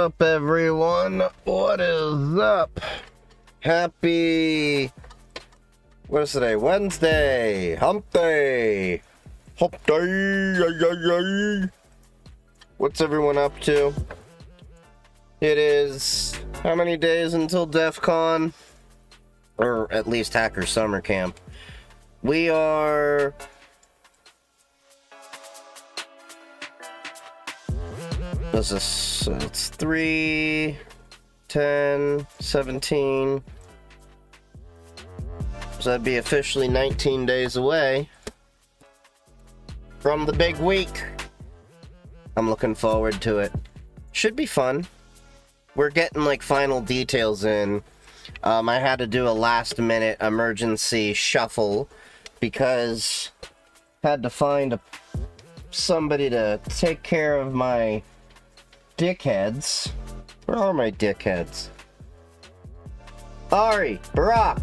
up, everyone? What is up? Happy... What is today? Wednesday! Hump day! Hump day! What's everyone up to? It is... How many days until DEF CON? Or at least Hacker Summer Camp. We are... What's this? So it's 3, 10, 17. So that'd be officially 19 days away from the big week. I'm looking forward to it. Should be fun. We're getting like final details in. I had to do a last minute emergency shuffle because I had to find somebody to take care of my dickheads. Where are my dickheads? Ari, Barack.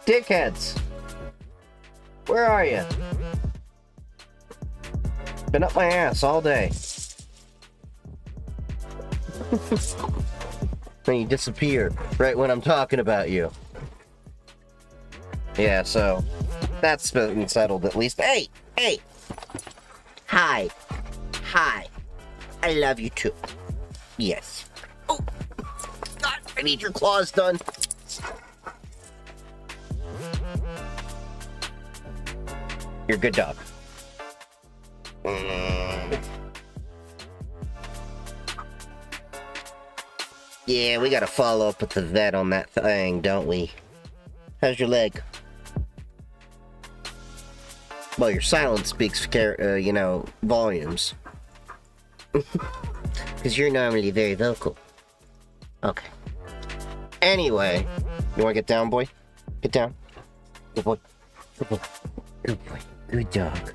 Dickheads. Where are you? Been up my ass all day. Then you disappear right when I'm talking about you. Yeah, so that's been settled at least. Hey! Hey! Hi. Hi. I love you too. Yes. Oh, God, I need your claws done. You're a good dog. Yeah, we gotta follow up with the vet on that thing, don't we? How's your leg? Well, your silence speaks, volumes. Because you're normally very vocal. Okay. Anyway, you want to get down, boy? Get down. Good boy. Good boy. Good boy. Good dog.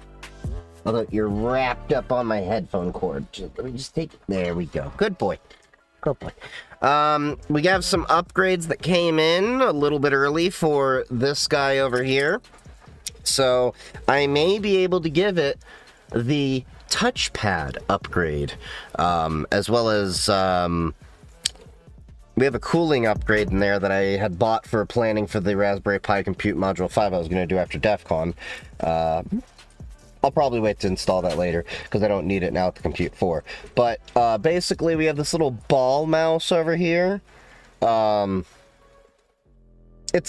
Although you're wrapped up on my headphone cord. Let me just take it. There we go. Good boy. Good boy. We have some upgrades that came in a little bit early for this guy over here. So I may be able to give it the touchpad upgrade, as well as we have a cooling upgrade in there that I had bought for planning for the Raspberry Pi Compute Module 5 I was going to do after DEF CON. I'll probably wait to install that later because I don't need it now at the Compute 4. But basically we have this little ball mouse over here. It's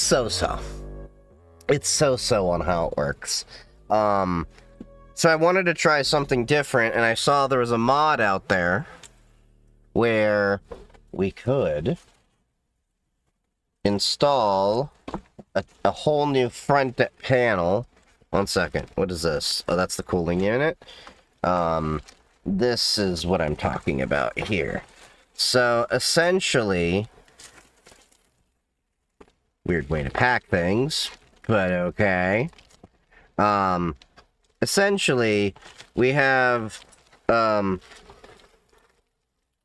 so-so. It's so-so on how it works. So I wanted to try something different, and I saw there was a mod out there where we could install a whole new front panel. 1 second. What is this? Oh, that's the cooling unit. This is what I'm talking about here. So essentially, weird way to pack things, but okay. Essentially, we have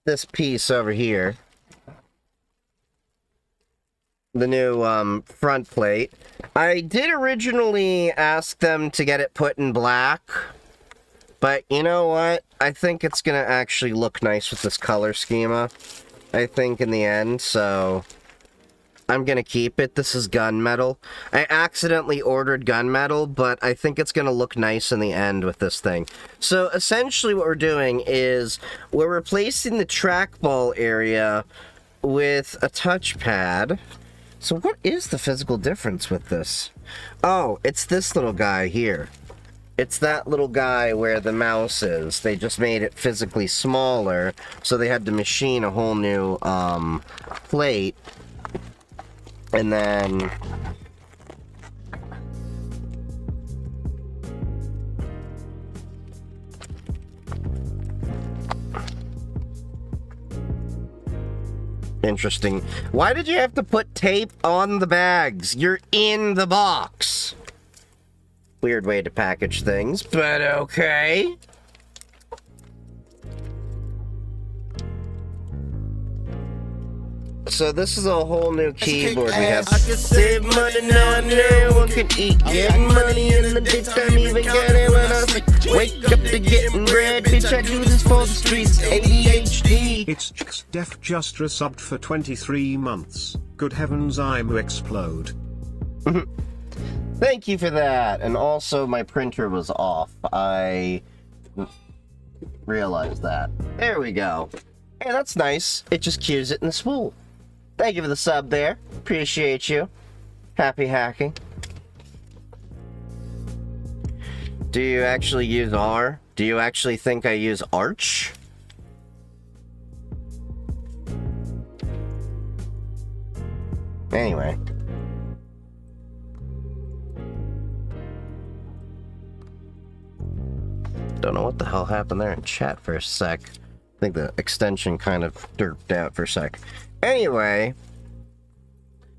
this piece over here, the new front plate. I did originally ask them to get it put in black, but you know what? I think it's gonna actually look nice with this color schema, I think, in the end, so I'm gonna keep it. This is gunmetal. I accidentally ordered gunmetal, but I think it's gonna look nice in the end with this thing. So essentially what we're doing is we're replacing the trackball area with a touchpad. So what is the physical difference with this? Oh, it's this little guy here. It's that little guy where the mouse is. They just made it physically smaller, so they had to machine a whole new plate. And then interesting. Why did you have to put tape on the bags? You're in the box. Weird way to package things, but okay. So this is a whole new keyboard we have. I can save money now and then. can eat. Getting money in the daytime, even getting when I sleep. Wake up to getting bread, bitch, I do this for the streets. ADHD. It's just resubbed for 23 months. Good heavens, I'm to explode. Thank you for that. And also, my printer was off. I realized that. There we go. Hey, that's nice. It just cues it in the spool. Thank you for the sub there. Appreciate you. Happy hacking. Do you actually use R? Do you actually think I use Arch? Anyway. Don't know what the hell happened there in chat for a sec. I think the extension kind of derped out for a sec. Anyway,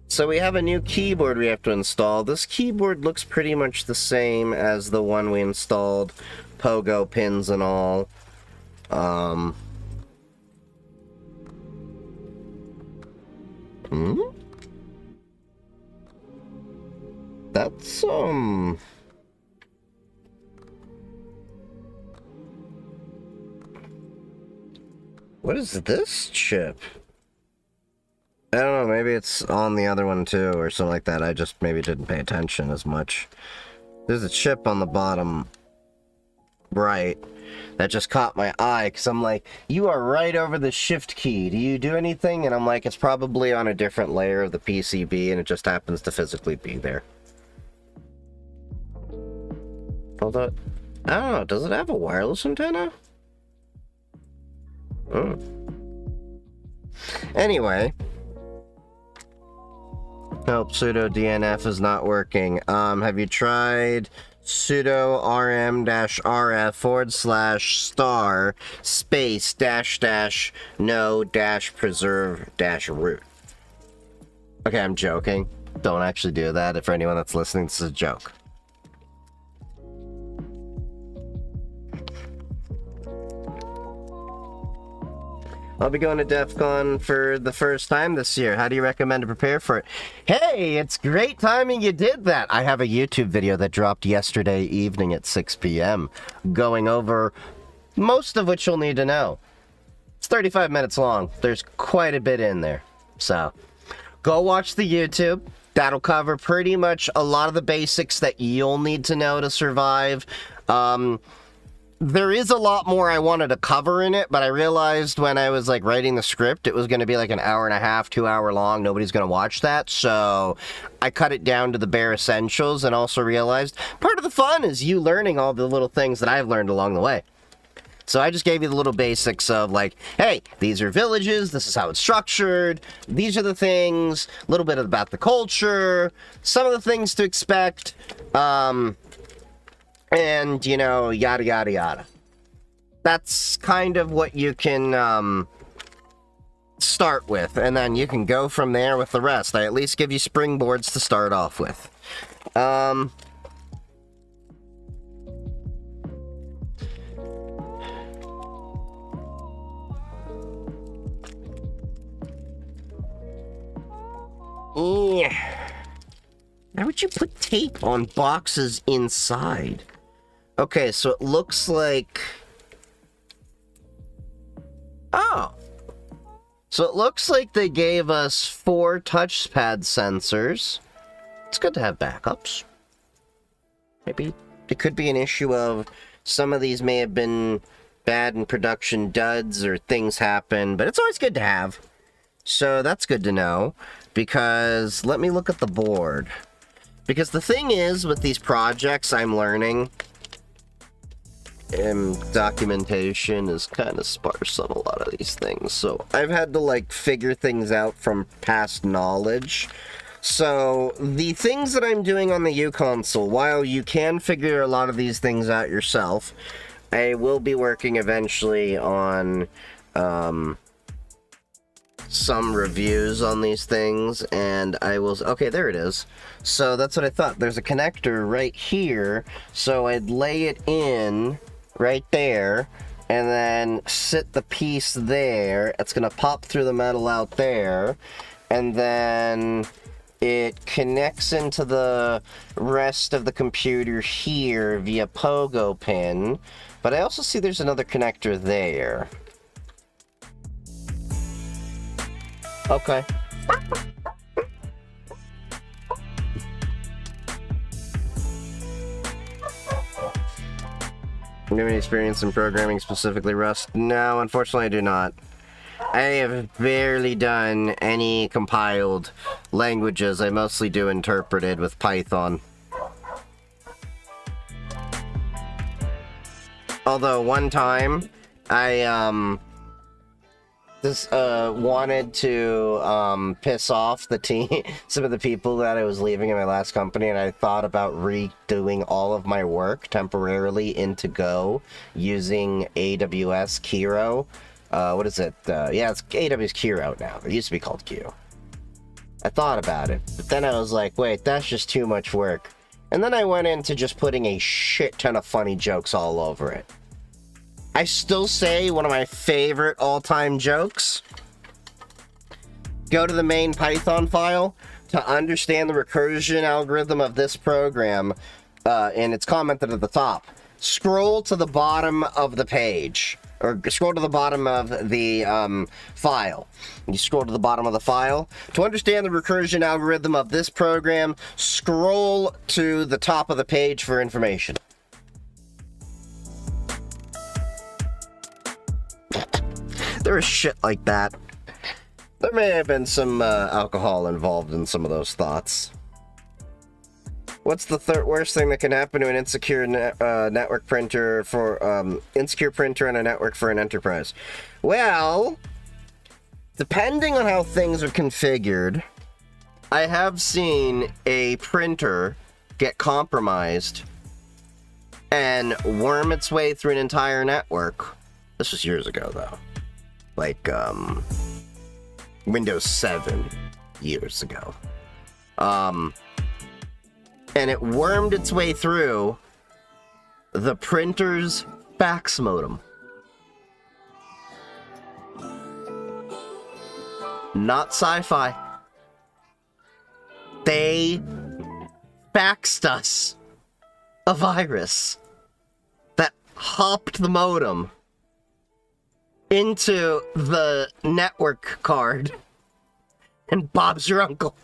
so we have a new keyboard we have to install. This keyboard looks pretty much the same as the one we installed. Pogo pins and all. That's, what is this chip? I don't know, maybe it's on the other one too, or something like that. I just maybe didn't pay attention as much. There's a chip on the bottom right that just caught my eye, because I'm like, you are right over the shift key. Do you do anything? And I'm like, it's probably on a different layer of the PCB, and it just happens to physically be there. Although, I don't know, does it have a wireless antenna? Oh. Anyway. Nope, sudo DNF is not working. Have you tried sudo rm-rf /* space -- no -- preserve -- root? Okay, I'm joking. Don't actually do that. For anyone that's listening, this is a joke. I'll be going to DEF CON for the first time this year. How do you recommend to prepare for it? Hey, it's great timing you did that. I have a YouTube video that dropped yesterday evening at 6 p.m. going over most of what you'll need to know. It's 35 minutes long. There's quite a bit in there. So, go watch the YouTube. That'll cover pretty much a lot of the basics that you'll need to know to survive. There is a lot more I wanted to cover in it, but I realized when I was like writing the script, it was going to be like an hour and a half, 2 hour long. Nobody's going to watch that. So I cut it down to the bare essentials, and also realized part of the fun is you learning all the little things that I've learned along the way. So I just gave you the little basics of like, hey, these are villages, this is how it's structured, these are the things, a little bit about the culture, some of the things to expect, and, you know, yada, yada, yada. That's kind of what you can start with, and then you can go from there with the rest. I at least give you springboards to start off with. Yeah. Why would you put tape on boxes inside? Okay, so it looks like... Oh. So it looks like they gave us 4 touchpad sensors. It's good to have backups. Maybe it could be an issue of some of these may have been bad in production duds or things happen, but it's always good to have. So that's good to know, because let me look at the board. Because the thing is, with these projects I'm learning, documentation is kind of sparse on a lot of these things. So I've had to like figure things out from past knowledge. So the things that I'm doing on the U console, while you can figure a lot of these things out yourself, I will be working eventually on some reviews on these things, and I will... Okay, there it is. So that's what I thought. There's a connector right here, so I'd lay it in right there, and then sit the piece there. It's gonna pop through the metal out there, and then It connects into the rest of the computer here via pogo pin, but I also see there's another connector there. Okay. Do you have any experience in programming, specifically Rust? No, unfortunately I do not. I have barely done any compiled languages. I mostly do interpreted with Python. Although one time, I wanted to piss off the team, some of the people that I was leaving in my last company, and I thought about redoing all of my work temporarily into Go using AWS Kiro. What is it? Yeah, it's AWS Kiro now. It used to be called Q. I thought about it, but then I was like, wait, that's just too much work. And then I went into just putting a shit ton of funny jokes all over it. I still say one of my favorite all-time jokes. Go to the main Python file to understand the recursion algorithm of this program, and it's commented at the top. Scroll to the bottom of the page. Or scroll to the bottom of the file. You scroll to the bottom of the file. To understand the recursion algorithm of this program, scroll to the top of the page for information. There was shit like that. There may have been some alcohol involved in some of those thoughts. What's the worst thing that can happen to an insecure network printer for insecure printer on a network for an enterprise? Well, depending on how things are configured, I have seen a printer get compromised and worm its way through an entire network. This was years ago, though. Like Windows 7 years ago. And it wormed its way through the printer's fax modem. Not sci-fi. They faxed us a virus that hopped the modem into the network card, and Bob's your uncle.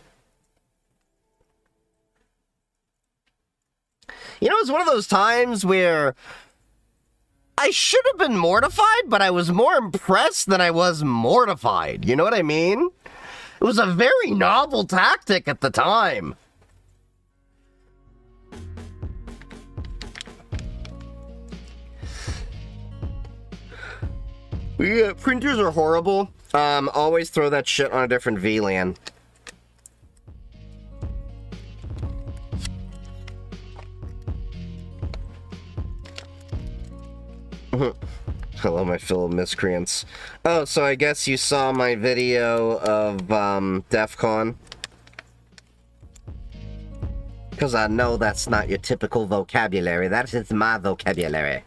You know, it's one of those times where I should have been mortified, but I was more impressed than I was mortified. You know what I mean? It was a very novel tactic at the time. Yeah, printers are horrible. Always throw that shit on a different VLAN. Hello, my fellow miscreants. Oh, so I guess you saw my video of DEF CON? Because I know that's not your typical vocabulary. That is my vocabulary.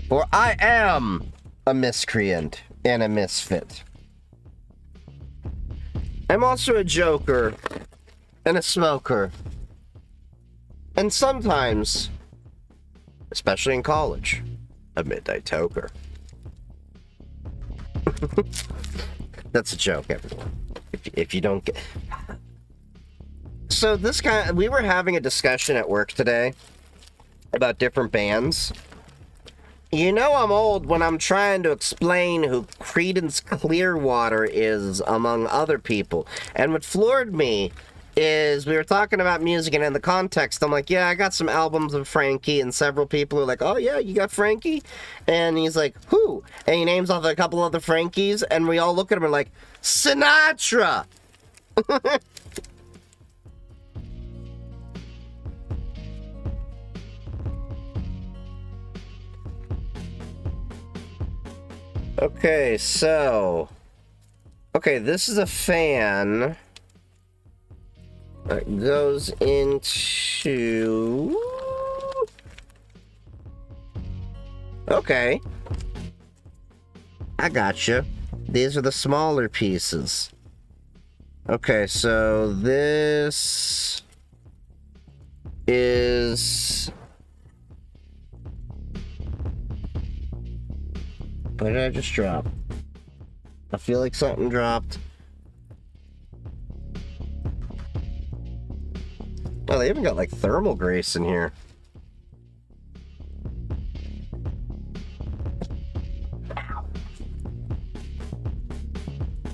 For I am a miscreant and a misfit. I'm also a joker and a smoker. And sometimes, especially in college, a midnight toker. That's a joke, everyone. If you don't get... So this guy, we were having a discussion at work today about different bands. You know I'm old when I'm trying to explain who Creedence Clearwater is among other people. And what floored me is we were talking about music, and in the context, I'm like, yeah, I got some albums of Frankie, and several people are like, oh yeah, you got Frankie? And he's like, who? And he names off a couple other Frankies, and we all look at him and like, Sinatra! Okay, so... Okay, this is a fan that goes into... Okay. I gotcha. These are the smaller pieces. Okay, so this is... What did I just drop? I feel like something dropped. Oh, they even got like thermal grease in here.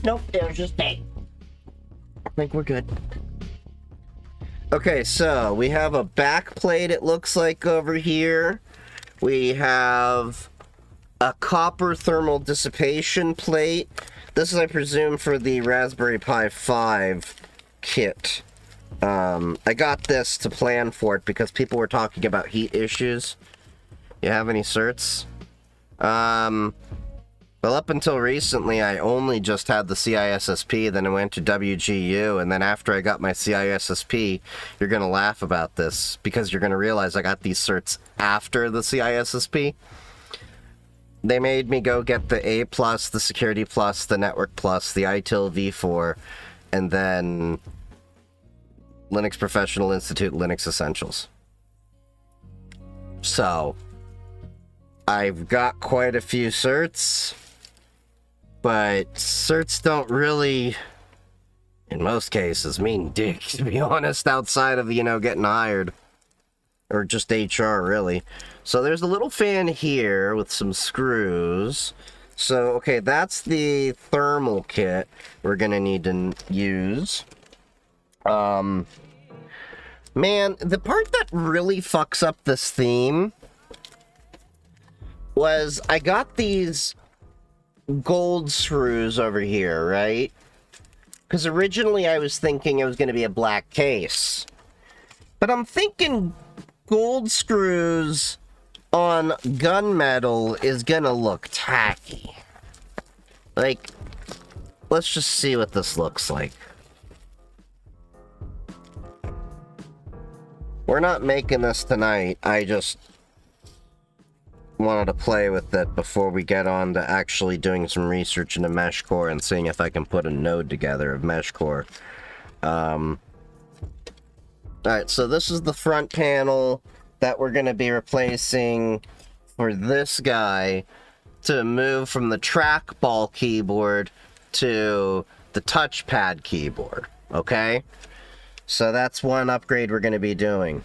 Nope, it was just tape. I think we're good. Okay, so we have a back plate, it looks like, over here. We have a copper thermal dissipation plate. This is, I presume, for the Raspberry Pi 5 kit. I got this to plan for it because people were talking about heat issues. You have any certs? Well, up until recently, I only just had the CISSP, then I went to WGU, and then after I got my CISSP, you're gonna laugh about this, because you're gonna realize I got these certs after the CISSP. They made me go get the A+, the Security Plus, the Network Plus, the ITIL V4, and then Linux Professional Institute Linux Essentials. So, I've got quite a few certs, but certs don't really, in most cases, mean dick, to be honest, outside of, you know, getting hired. Or just HR, really. So there's a little fan here with some screws. So, okay, that's the thermal kit we're gonna need to use. Man, the part that really fucks up this theme was I got these gold screws over here, right? Because originally I was thinking it was going to be a black case. But I'm thinking gold screws on gunmetal is going to look tacky. Like, let's just see what this looks like. We're not making this tonight. I just wanted to play with it before we get on to actually doing some research into Meshcore and seeing if I can put a node together of Meshcore. Alright, so this is the front panel that we're going to be replacing for this guy to move from the trackball keyboard to the touchpad keyboard, okay? So that's one upgrade we're going to be doing.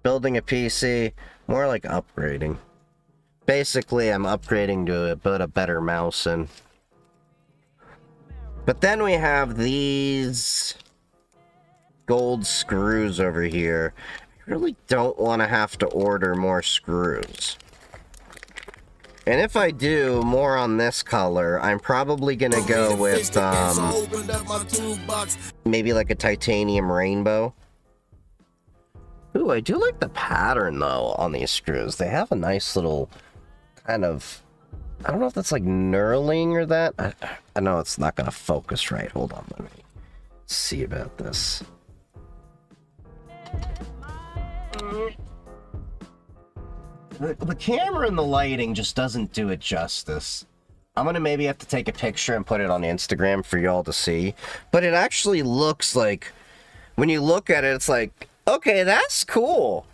Building a PC, more like upgrading. Basically, I'm upgrading to put a better mouse in. But then we have these gold screws over here. I really don't want to have to order more screws. And if I do more on this color, I'm probably gonna go with, maybe like a titanium rainbow. Ooh, I do like the pattern, though, on these screws. They have a nice little kind of... I don't know if that's like knurling or that. I know it's not gonna focus right. Hold on, let me see about this. The camera and the lighting just doesn't do it justice. I'm gonna maybe have to take a picture and put it on Instagram for y'all to see. But it actually looks like, when you look at it, it's like, okay, that's cool.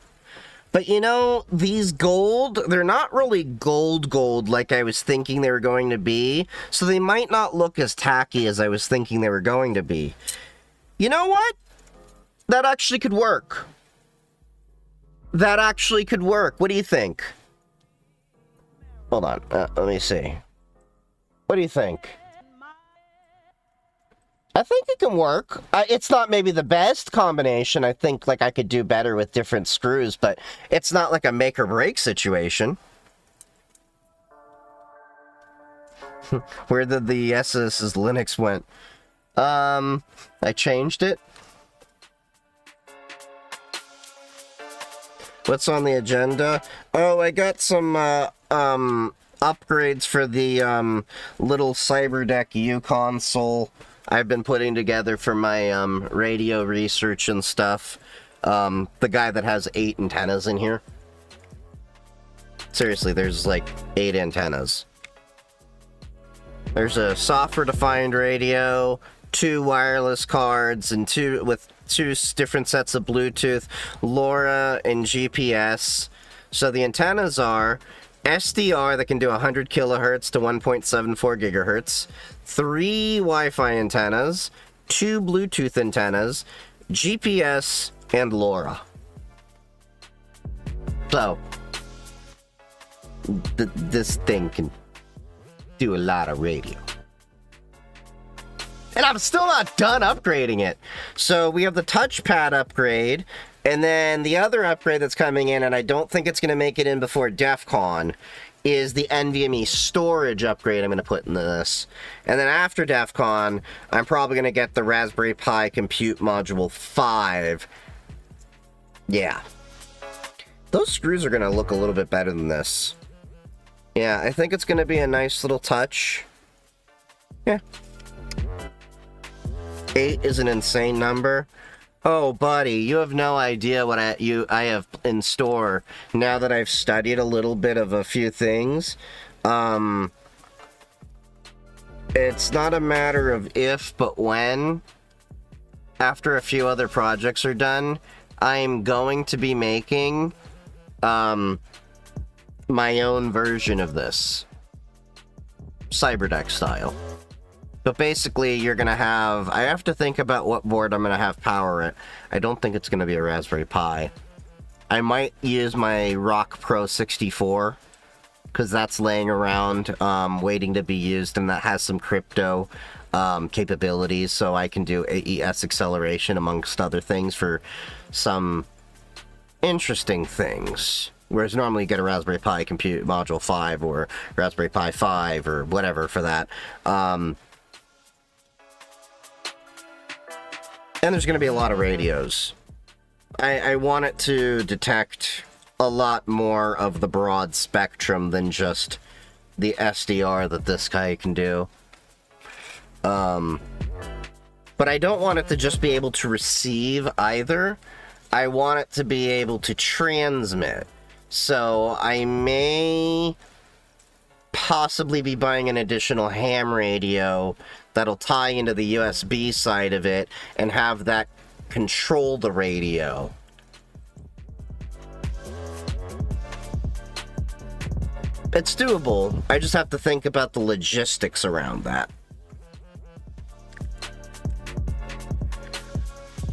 But you know, these gold, they're not really gold like I was thinking they were going to be. So they might not look as tacky as I was thinking they were going to be. You know what? That actually could work. That actually could work. What do you think? Hold on. Let me see. What do you think? I think it can work. It's not maybe the best combination. I think like I could do better with different screws, but it's not like a make or break situation. Where did the SS's Linux went? I changed it. What's on the agenda? Oh, I got some upgrades for the little CyberDeck U console I've been putting together for my radio research and stuff. The guy that has 8 antennas in here. Seriously, there's like 8 antennas. There's a software-defined radio, 2 wireless cards and two different sets of Bluetooth, LoRa, and GPS. So the antennas are SDR that can do 100 kilohertz to 1.74 gigahertz, 3 Wi-Fi antennas, 2 Bluetooth antennas, GPS, and LoRa. So, this thing can do a lot of radio. And I'm still not done upgrading it. So we have the touchpad upgrade, and then the other upgrade that's coming in, and I don't think it's going to make it in before DEF CON, is the NVMe storage upgrade I'm going to put in this. And then after DEF CON, I'm probably going to get the Raspberry Pi Compute Module 5. Yeah. Those screws are going to look a little bit better than this. Yeah, I think it's going to be a nice little touch. Yeah. 8 is an insane number. Oh, buddy, you have no idea what I have in store now that I've studied a little bit of a few things. It's not a matter of if, but when. After a few other projects are done, I'm going to be making my own version of this. Cyberdeck style. But basically, you're going to have... I have to think about what board I'm going to have power it. I don't think it's going to be a Raspberry Pi. I might use my Rock Pro 64, because that's laying around, waiting to be used, and that has some crypto capabilities, so I can do AES acceleration, amongst other things, for some interesting things. Whereas normally you get a Raspberry Pi Compute Module 5, or Raspberry Pi 5, or whatever for that. And there's going to be a lot of radios. I want it to detect a lot more of the broad spectrum than just the SDR that this guy can do. But I don't want it to just be able to receive either. I want it to be able to transmit. So I may possibly be buying an additional ham radio that'll tie into the USB side of it and have that control the radio. It's doable. I just have to think about the logistics around that.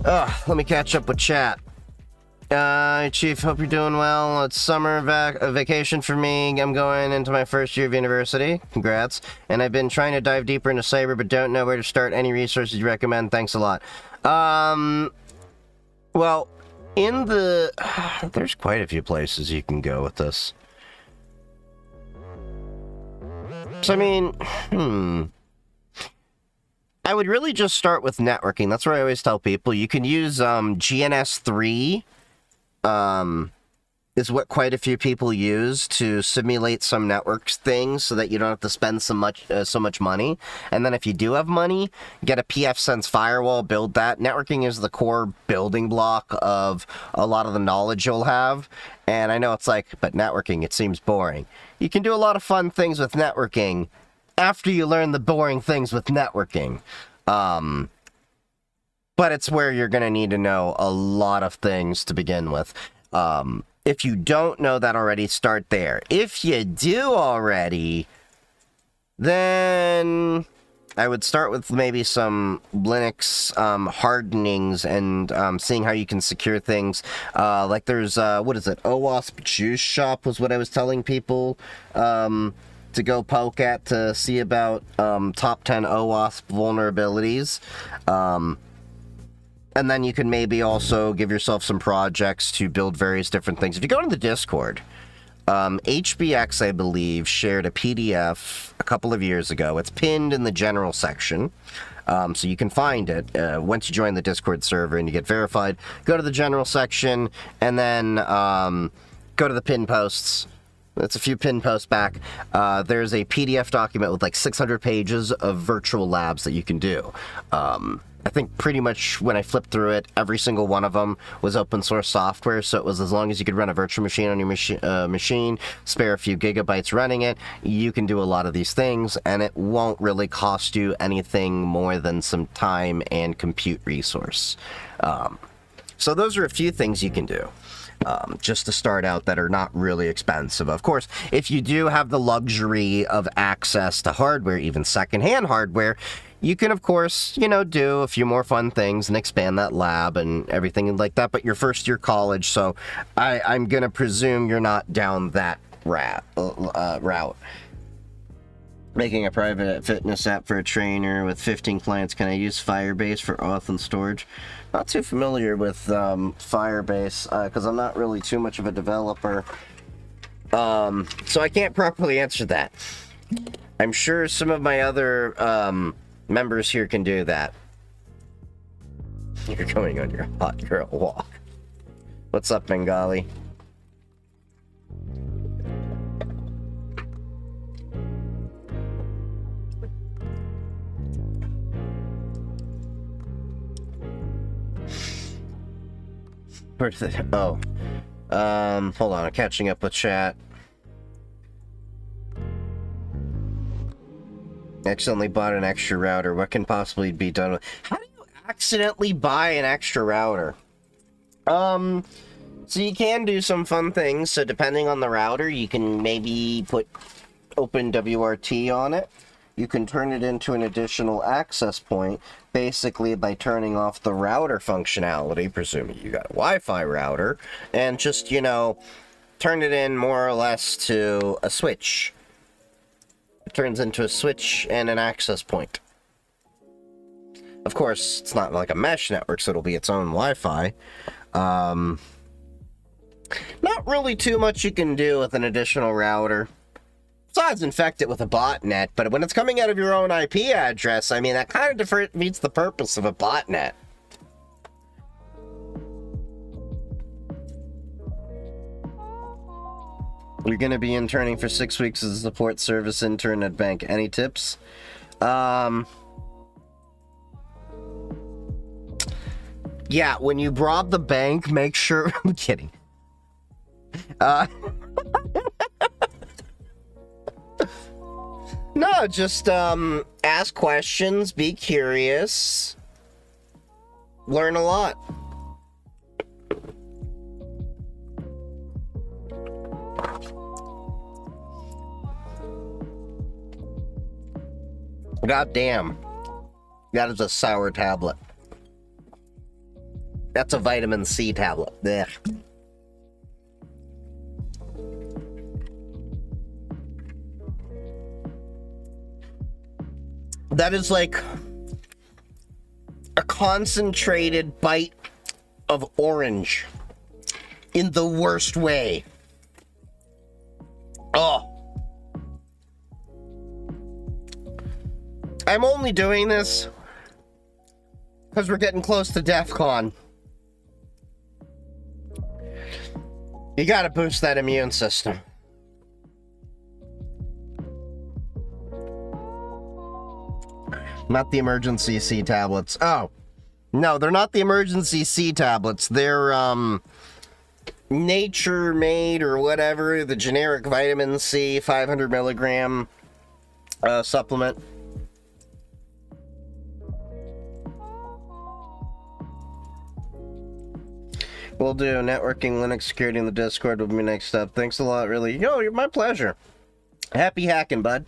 Let me catch up with chat. Chief, hope you're doing well. It's summer vacation for me. I'm going into my first year of university. Congrats. And I've been trying to dive deeper into cyber, but don't know where to start. Any resources you recommend? Thanks a lot. Well, in the... There's quite a few places you can go with this. So, I mean, I would really just start with networking. That's what I always tell people. You can use GNS3. Is what quite a few people use to simulate some networks things so that you don't have to spend so much money. And then if you do have money, get a pfSense firewall, build that. Networking is the core building block of a lot of the knowledge you'll have. And I know it's like, but networking, it seems boring. You can do a lot of fun things with networking after you learn the boring things with networking. But it's where you're going to need to know a lot of things to begin with. If you don't know that already, start there. If you do already, then I would start with maybe some Linux hardenings and seeing how you can secure things. Like there's, what is it? OWASP Juice Shop was what I was telling people to go poke at to see about top 10 OWASP vulnerabilities. And then you can maybe also give yourself some projects to build various different things. If you go to the Discord, HBX, I believe, shared a PDF a couple of years ago. It's pinned in the general section, so you can find it. Once you join the Discord server and you get verified, go to the general section, and then go to the pin posts. It's a few pin posts back. There's a PDF document with like 600 pages of virtual labs that you can do. I think pretty much when I flipped through it, every single one of them was open source software, so it was as long as you could run a virtual machine on your machine, spare a few gigabytes running it, you can do a lot of these things, and it won't really cost you anything more than some time and compute resource. So those are a few things you can do. Just to start out that are not really expensive. Of course, if you do have the luxury of access to hardware, even secondhand hardware, you can, of course, do a few more fun things and expand that lab and everything like that, but you're first year college, so I'm going to presume you're not down that route. Making a private fitness app for a trainer with 15 clients. Can I use Firebase for auth and storage? Not too familiar with Firebase because I'm not really too much of a developer. So I can't properly answer that. I'm sure some of my other members here can do that. You're going on your hot girl walk. What's up, Bengali? Where's the... Oh. Hold on, I'm catching up with chat. Accidentally bought an extra router. What can possibly be done with... How do you accidentally buy an extra router? So you can do some fun things. So depending on the router, you can maybe put OpenWRT on it. You can turn it into an additional access point, basically by turning off the router functionality, presuming you got a Wi-Fi router, and just, turn it in more or less to a switch. It turns into a switch and an access point. Of course, it's not like a mesh network, so it'll be its own Wi-Fi. Not really too much you can do with an additional router. Besides infect it with a botnet, but when it's coming out of your own IP address, I mean, that kind of defeats the purpose of a botnet. You're going to be interning for 6 weeks as a support service intern at bank. Any tips? Yeah, when you rob the bank, make sure... I'm kidding. No, just ask questions, be curious, learn a lot. God damn. That is a sour tablet. That's a vitamin C tablet. Ugh. That is like a concentrated bite of orange in the worst way. Oh. I'm only doing this because we're getting close to DEF CON. You gotta boost that immune system. Not the emergency C tablets. Oh. No, they're not the emergency C tablets. They're, Nature Made or whatever, the generic vitamin C 500 milligram supplement. We'll do networking, Linux security, and the Discord will be next up. Thanks a lot, really. Yo, my pleasure. Happy hacking, bud.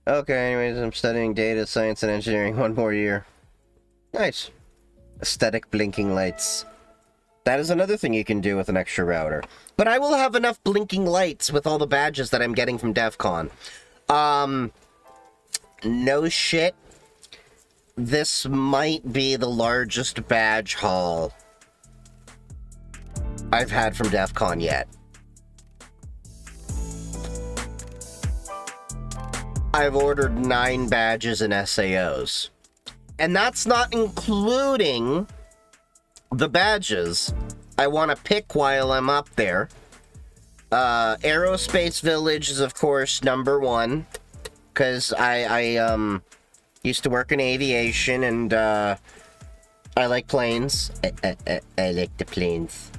Okay, anyways, I'm studying data science and engineering 1 more year. Nice. Aesthetic blinking lights. That is another thing you can do with an extra router. But I will have enough blinking lights with all the badges that I'm getting from DEF CON. No shit. This might be the largest badge haul I've had from DEF CON yet. I've ordered 9 badges and SAOs. And that's not including the badges I want to pick while I'm up there. Aerospace Village is, of course, #1. Because I used to work in aviation, and I like planes. I like the planes.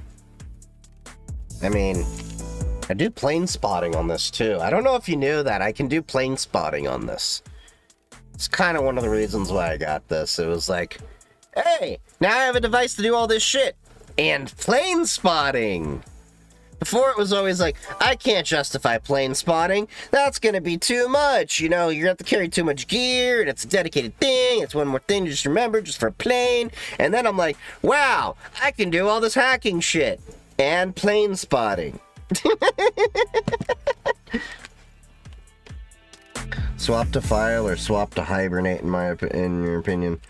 I mean, I do plane spotting on this too. I don't know if you knew that. I can do plane spotting on this. It's kind of one of the reasons why I got this. It was like, hey, now I have a device to do all this shit. And plane spotting. Before it was always like, I can't justify plane spotting. That's gonna be too much. You know, you're gonna have to carry too much gear, and it's a dedicated thing. It's one more thing to just remember, just for a plane. And then I'm like, wow, I can do all this hacking shit. And plane spotting. Swap to file or swap to hibernate, in your opinion?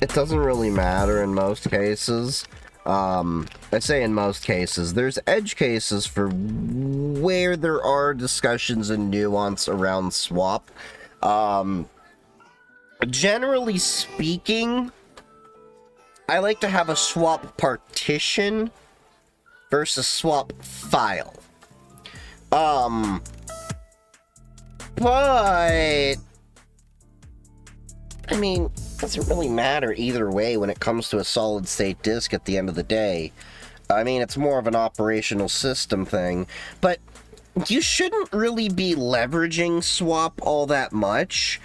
It doesn't really matter in most cases. I say in most cases. There's edge cases for where there are discussions and nuance around swap. Generally speaking, I like to have a swap partition versus swap file. But I mean, it doesn't really matter either way when it comes to a solid state disk at the end of the day. I mean, it's more of an operational system thing, but you shouldn't really be leveraging swap all that much.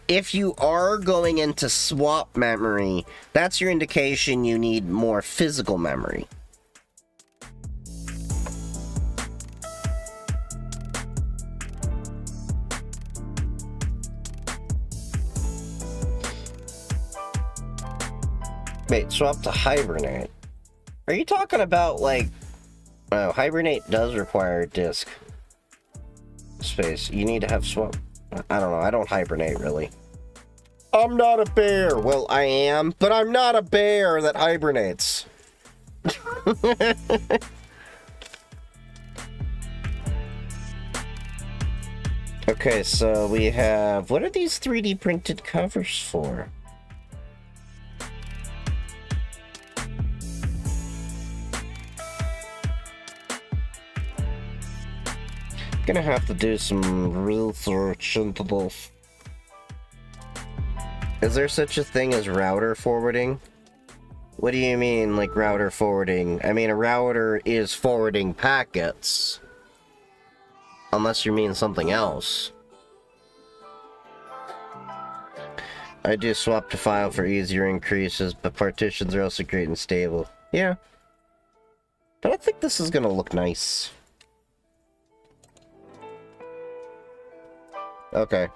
If you are going into swap memory, that's your indication you need more physical memory. Wait, swap to hibernate. Are you talking about, like... Oh, hibernate does require disk space. You need to have swap... I don't know, I don't hibernate, really. I'm not a bear! Well, I am, but I'm not a bear that hibernates. Okay, so we have... What are these 3D printed covers for? Gonna have to do some research into this. Is there such a thing as router forwarding? What do you mean, like, router forwarding? I mean, a router is forwarding packets. Unless you mean something else. I do swap to file for easier increases, but partitions are also great and stable. Yeah. But I think this is gonna look nice. Okay.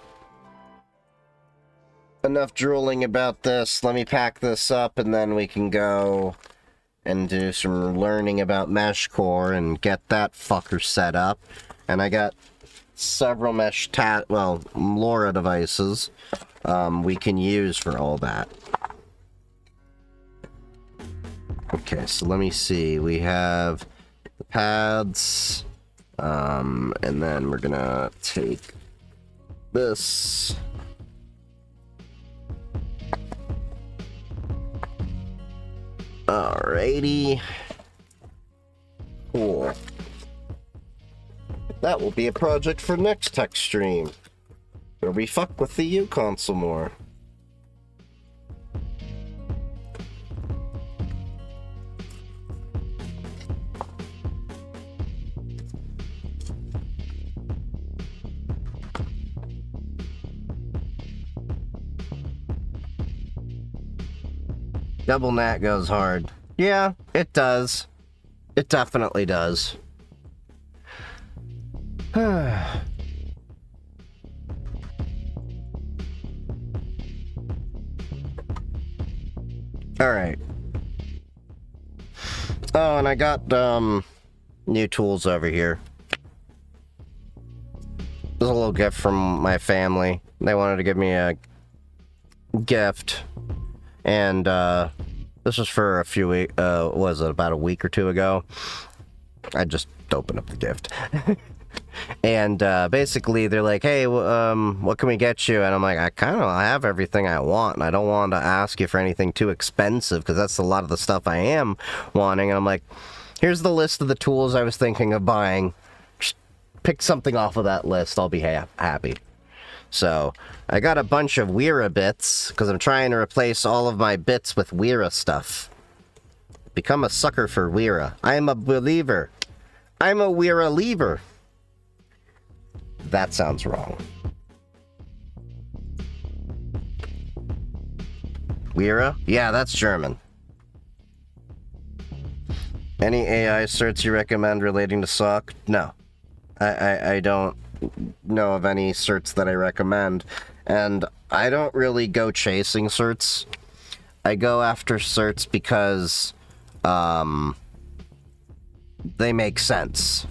Enough drooling about this. Let me pack this up and then we can go and do some learning about Meshcore and get that fucker set up. And I got several LoRa devices we can use for all that. Okay, so let me see. We have the pads, and then we're gonna take this. Alrighty. Cool. That will be a project for next tech stream, where we fuck with the U console more. Double nat goes hard. Yeah, it does. It definitely does. Alright. Oh, and I got, new tools over here. This is a little gift from my family. They wanted to give me a gift. And, this was for a few weeks, was it about a week or two ago? I just opened up the gift. And, basically, they're like, hey, what can we get you? And I'm like, I have everything I want, and I don't want to ask you for anything too expensive, because that's a lot of the stuff I am wanting. And I'm like, here's the list of the tools I was thinking of buying. Just pick something off of that list, I'll be happy. So, I got a bunch of Weira bits, because I'm trying to replace all of my bits with Weira stuff. Become a sucker for Weira. I am a believer. I'm a Weira lever. That sounds wrong. Weira? Yeah, that's German. Any AI certs you recommend relating to SOC? No. I don't know of any certs that I recommend. And I don't really go chasing certs. I go after certs because they make sense.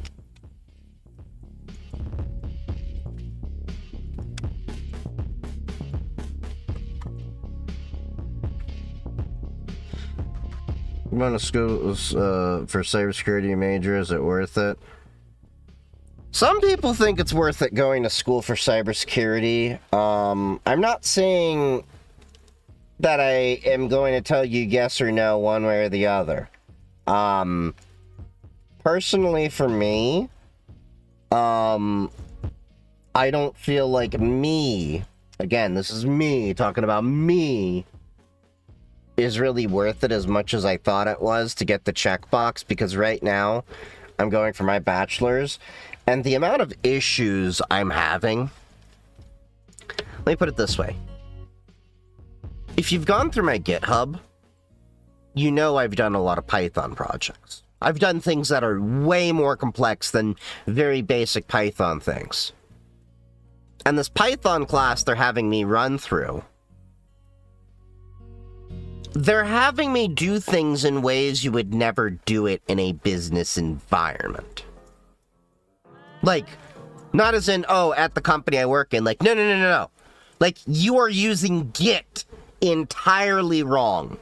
You want to school for cybersecurity major? Is it worth it? Some people think it's worth it going to school for cybersecurity. I'm not saying that I am going to tell you yes or no one way or the other. Personally for me, I don't feel like me, again, this is me talking about me, is really worth it as much as I thought it was to get the checkbox, because right now I'm going for my bachelor's, and the amount of issues I'm having, let me put it this way. If you've gone through my GitHub, you know I've done a lot of Python projects. I've done things that are way more complex than very basic Python things. And this Python class they're having me run through, they're having me do things in ways you would never do it in a business environment. Like, not as in, oh, at the company I work in. Like, no. Like, you are using Git entirely wrong.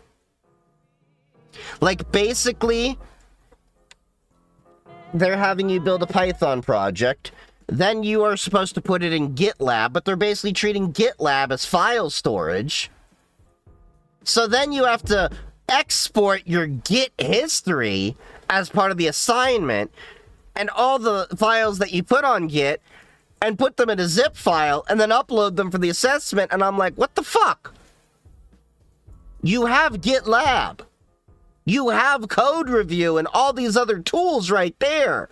Like, basically, they're having you build a Python project. Then you are supposed to put it in GitLab, but they're basically treating GitLab as file storage. So then you have to export your Git history as part of the assignment, and all the files that you put on Git, and put them in a zip file, and then upload them for the assessment, and I'm like, what the fuck? You have GitLab. You have code review and all these other tools right there.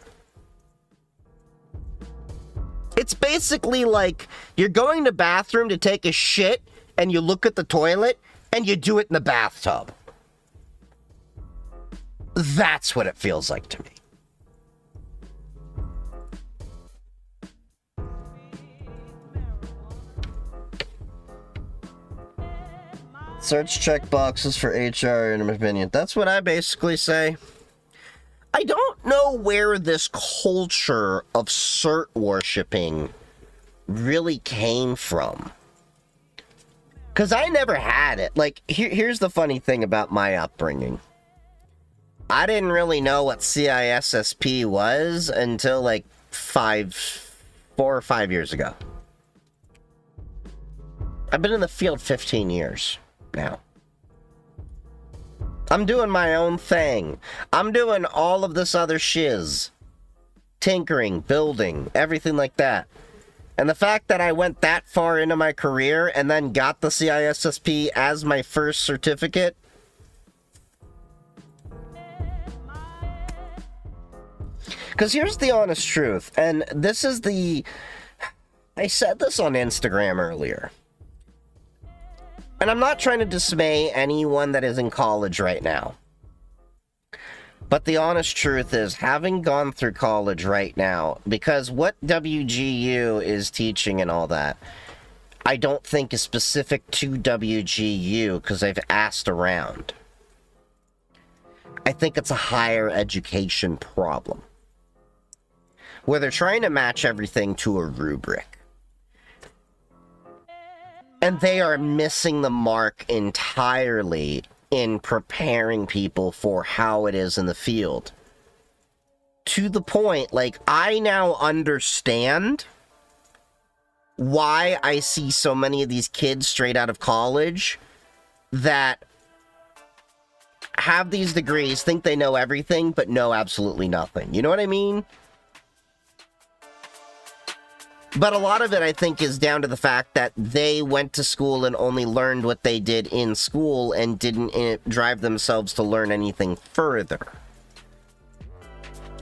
It's basically like you're going to the bathroom to take a shit, and you look at the toilet, and you do it in the bathtub. That's what it feels like to me. Search checkboxes for HR in my opinion. That's what I basically say. I don't know where this culture of cert worshipping really came from. Because I never had it. Like, here's the funny thing about my upbringing. I didn't really know what CISSP was until like 4 or 5 years ago. I've been in the field 15 years now. I'm doing my own thing. I'm doing all of this other shiz. Tinkering, building, everything like that. And the fact that I went that far into my career and then got the CISSP as my first certificate. Because here's the honest truth, and this is the... I said this on Instagram earlier. And I'm not trying to dismay anyone that is in college right now. But the honest truth is, having gone through college right now, because what WGU is teaching and all that, I don't think is specific to WGU, because I've asked around. I think it's a higher education problem, where they're trying to match everything to a rubric. And they are missing the mark entirely in preparing people for how it is in the field. To the point, like, I now understand why I see so many of these kids straight out of college that have these degrees, think they know everything, but know absolutely nothing. You know what I mean? But a lot of it, I think, is down to the fact that they went to school and only learned what they did in school and didn't drive themselves to learn anything further.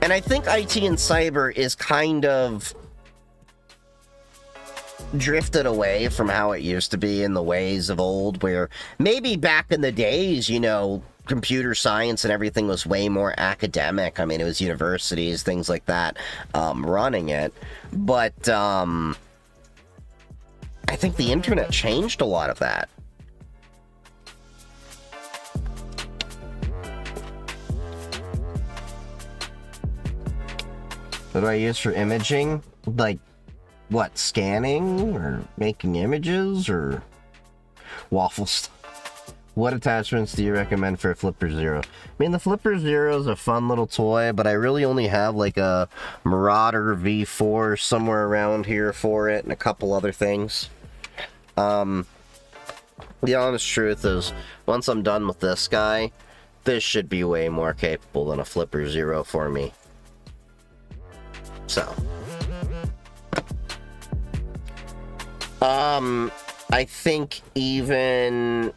And I think IT and cyber is kind of drifted away from how it used to be in the ways of old, where maybe back in the days, you know, computer science and everything was way more academic. I mean, it was universities, things like that, running it. But I think the internet changed a lot of that. What do I use for imaging? Like, what, scanning or making images or waffles? What attachments do you recommend for a Flipper Zero? I mean, the Flipper Zero is a fun little toy, but I really only have like a Marauder V4 somewhere around here for it and a couple other things. The honest truth is, once I'm done with this guy, this should be way more capable than a Flipper Zero for me. So. I think even...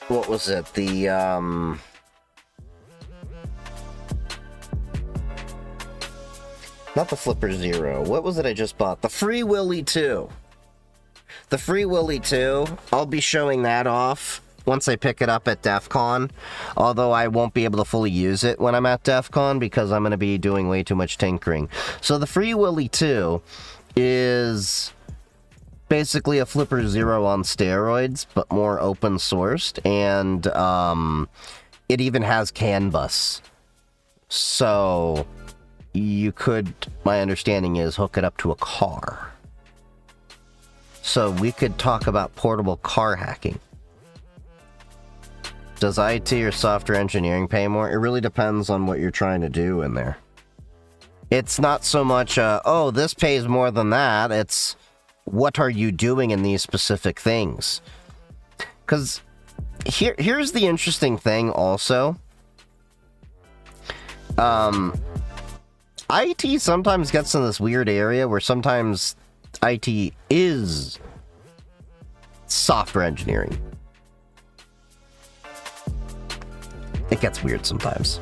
What was it? The, not the Flipper Zero. What was it I just bought? The Free Willy 2. The Free Willy 2, I'll be showing that off once I pick it up at DEF CON. Although I won't be able to fully use it when I'm at DEF CON because I'm going to be doing way too much tinkering. So the Free Willy 2 is basically a Flipper Zero on steroids, but more open sourced, and it even has CAN bus. So you could, my understanding is, hook it up to a car. So we could talk about portable car hacking. Does IT or software engineering pay more? It really depends on what you're trying to do in there. It's not so much, oh, this pays more than that. It's, what are you doing in these specific things? Because here's the interesting thing also. IT sometimes gets in this weird area where sometimes IT is software engineering. It gets weird sometimes.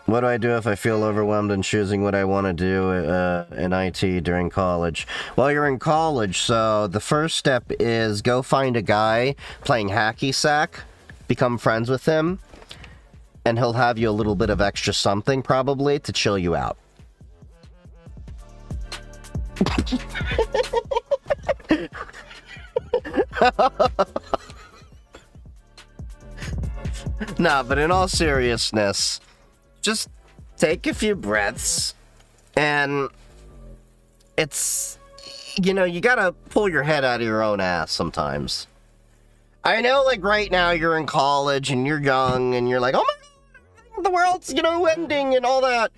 What do I do if I feel overwhelmed in choosing what I want to do in IT during college? Well, you're in college, so the first step is go find a guy playing hacky sack, become friends with him, and he'll have you a little bit of extra something, probably, to chill you out. Nah, but in all seriousness, just take a few breaths, and it's, you know, you gotta pull your head out of your own ass sometimes. I know, like, right now you're in college, and you're young, and you're like, oh my god, the world's, you know, ending, and all that.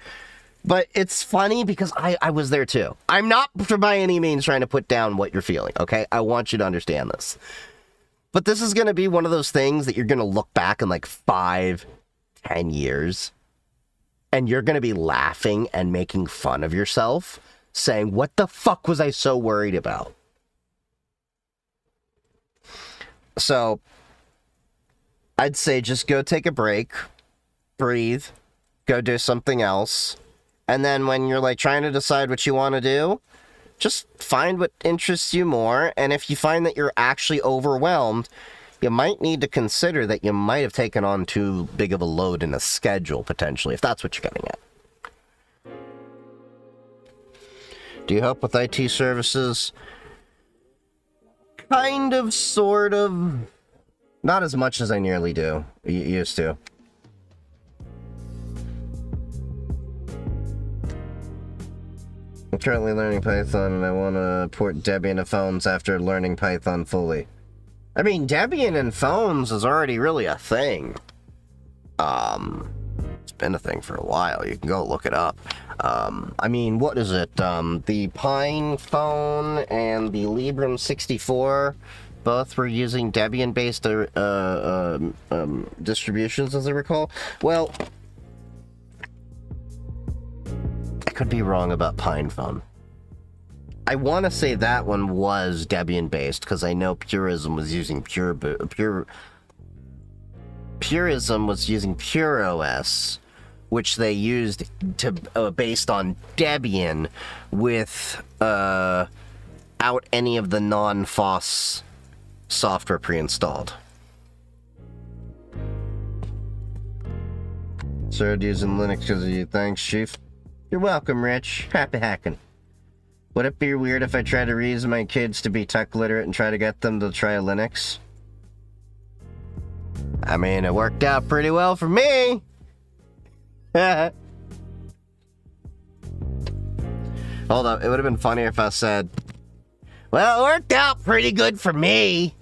But it's funny, because I was there too. I'm not by any means trying to put down what you're feeling, okay? I want you to understand this. But this is gonna be one of those things that you're gonna look back in, like, 5, 10 years, and you're going to be laughing and making fun of yourself, saying, what the fuck was I so worried about? So, I'd say just go take a break, breathe, go do something else, and then when you're, like, trying to decide what you want to do, just find what interests you more, and if you find that you're actually overwhelmed, you might need to consider that you might have taken on too big of a load in a schedule, potentially, if that's what you're getting at. Do you help with IT services? Kind of, sort of. Not as much as I nearly do. Used to. I'm currently learning Python, and I want to port Debian to phones after learning Python fully. I mean, Debian in phones is already really a thing. It's been a thing for a while. You can go look it up. I mean, what is it? The Pine phone and the Librem 64 both were using Debian-based distributions, as I recall. Well, could be wrong about PinePhone. I want to say that one was Debian-based, because I know Purism was using Purism was using PureOS, which they used to based on Debian without any of the non-FOSS software pre-installed. Started using Linux because of you. Thanks, Chief. You're welcome, Rich. Happy hacking. Would it be weird if I tried to raise my kids to be tech literate and try to get them to try Linux? I mean, it worked out pretty well for me. Hold up, it would have been funny if I said, well, it worked out pretty good for me.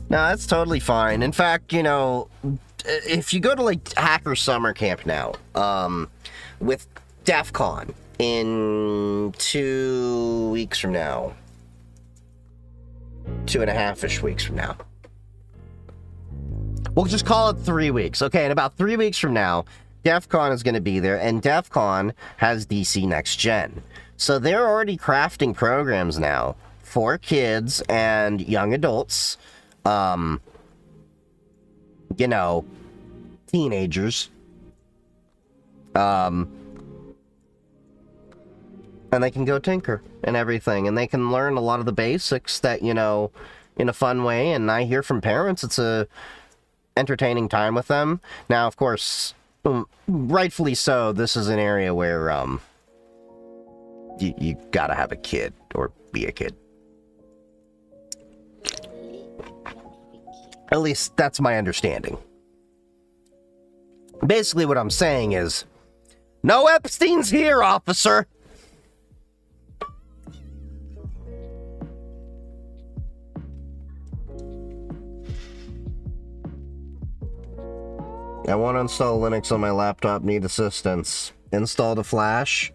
No, that's totally fine. In fact, you know, if you go to like Hacker Summer Camp now, with DEF CON in 2 weeks from now, 2.5-ish weeks from now. We'll just call it 3 weeks. Okay, in about 3 weeks from now, DEF CON is going to be there, and DEF CON has DC Next Gen. So they're already crafting programs now for kids and young adults, you know, teenagers, and they can go tinker and everything, and they can learn a lot of the basics that, you know, in a fun way, and I hear from parents it's a entertaining time with them. Now, of course, rightfully so, this is an area where, you gotta have a kid, or be a kid. At least, that's my understanding. Basically, what I'm saying is, no Epstein's here, officer! I want to install Linux on my laptop, need assistance. Install the Flash.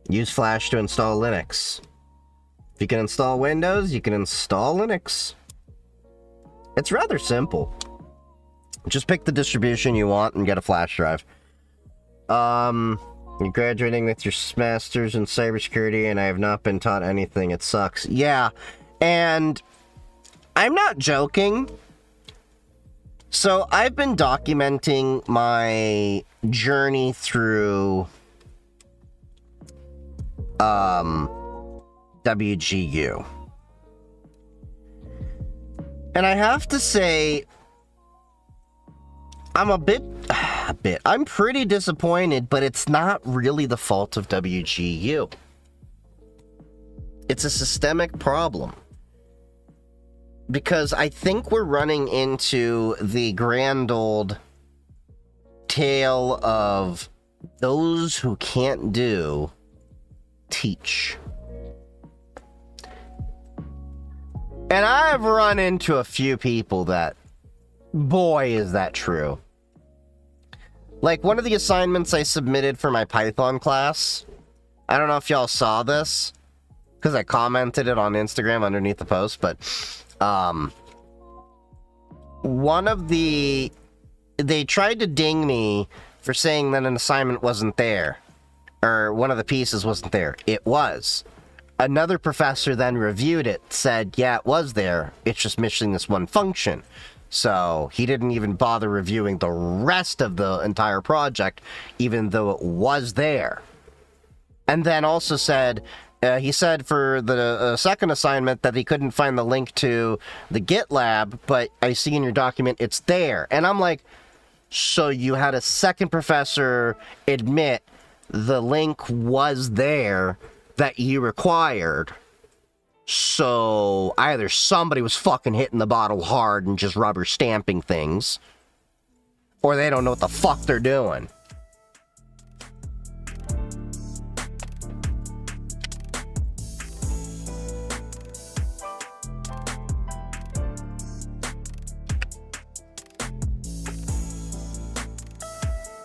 Use Flash to install Linux. If you can install Windows, you can install Linux. It's rather simple. Just pick the distribution you want and get a flash drive. You're graduating with your master's in cybersecurity, and I have not been taught anything. It sucks. Yeah, and I'm not joking. So I've been documenting my journey through WGU. And I have to say, I'm I'm pretty disappointed, but it's not really the fault of WGU. It's a systemic problem. Because I think we're running into the grand old tale of those who can't do, teach. And I've run into a few people that, boy, is that true. Like, one of the assignments I submitted for my Python class, I don't know if y'all saw this, because I commented it on Instagram underneath the post, but, they tried to ding me for saying that an assignment wasn't there, or one of the pieces wasn't there. It was. Another professor then reviewed it, said, yeah, it was there, it's just missing this one function. So he didn't even bother reviewing the rest of the entire project, even though it was there. And then also said, he said for the second assignment that he couldn't find the link to the GitLab, but I see in your document it's there. And I'm like, so you had a second professor admit the link was there that you required. So either somebody was fucking hitting the bottle hard and just rubber stamping things, or they don't know what the fuck they're doing.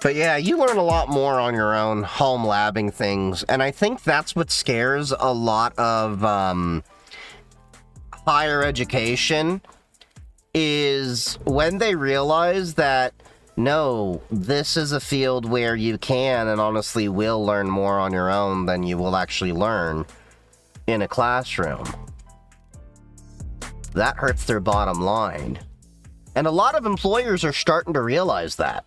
But yeah, you learn a lot more on your own home labbing things, and I think that's what scares a lot of higher education, is when they realize that, no, this is a field where you can and honestly will learn more on your own than you will actually learn in a classroom. That hurts their bottom line. And a lot of employers are starting to realize that.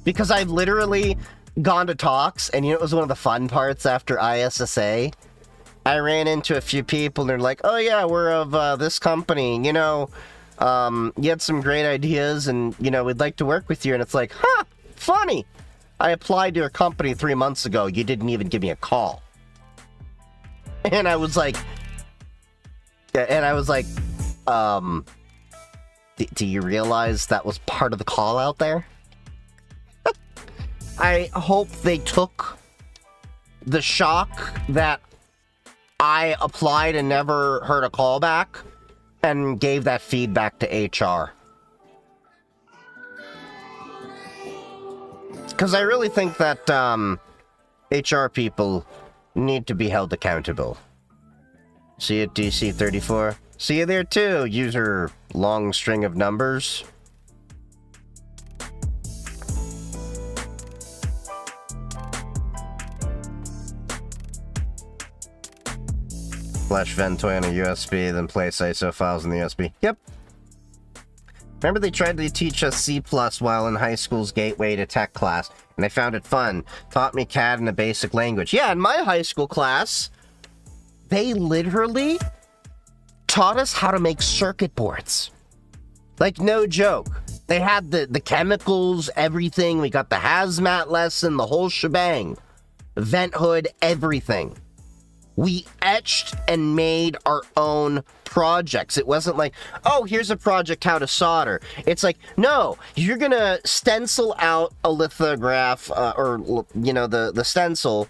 Because I've literally gone to talks, and you know, it was one of the fun parts after ISSA. I ran into a few people, and they're like, oh yeah, we're of this company, you know, you had some great ideas, and, you know, we'd like to work with you. And it's like, huh, funny. I applied to a company 3 months ago. You didn't even give me a call. And I was like, do you realize that was part of the call out there? I hope they took the shock that I applied and never heard a call back and gave that feedback to HR. Because I really think that HR people need to be held accountable. See you at DC 34. See you there too, user long string of numbers. Flash Ventoy on a USB, then place ISO files in the USB. Yep. Remember they tried to teach us C++ while in high school's Gateway to Tech class, and I found it fun. Taught me CAD in a basic language. Yeah, in my high school class, they literally taught us how to make circuit boards. Like, no joke. They had the chemicals, everything. We got the hazmat lesson, the whole shebang. Vent hood, everything. We etched and made our own projects. It wasn't like, oh, here's a project how to solder. It's like, no, you're gonna stencil out a lithograph, or, you know, the stencil,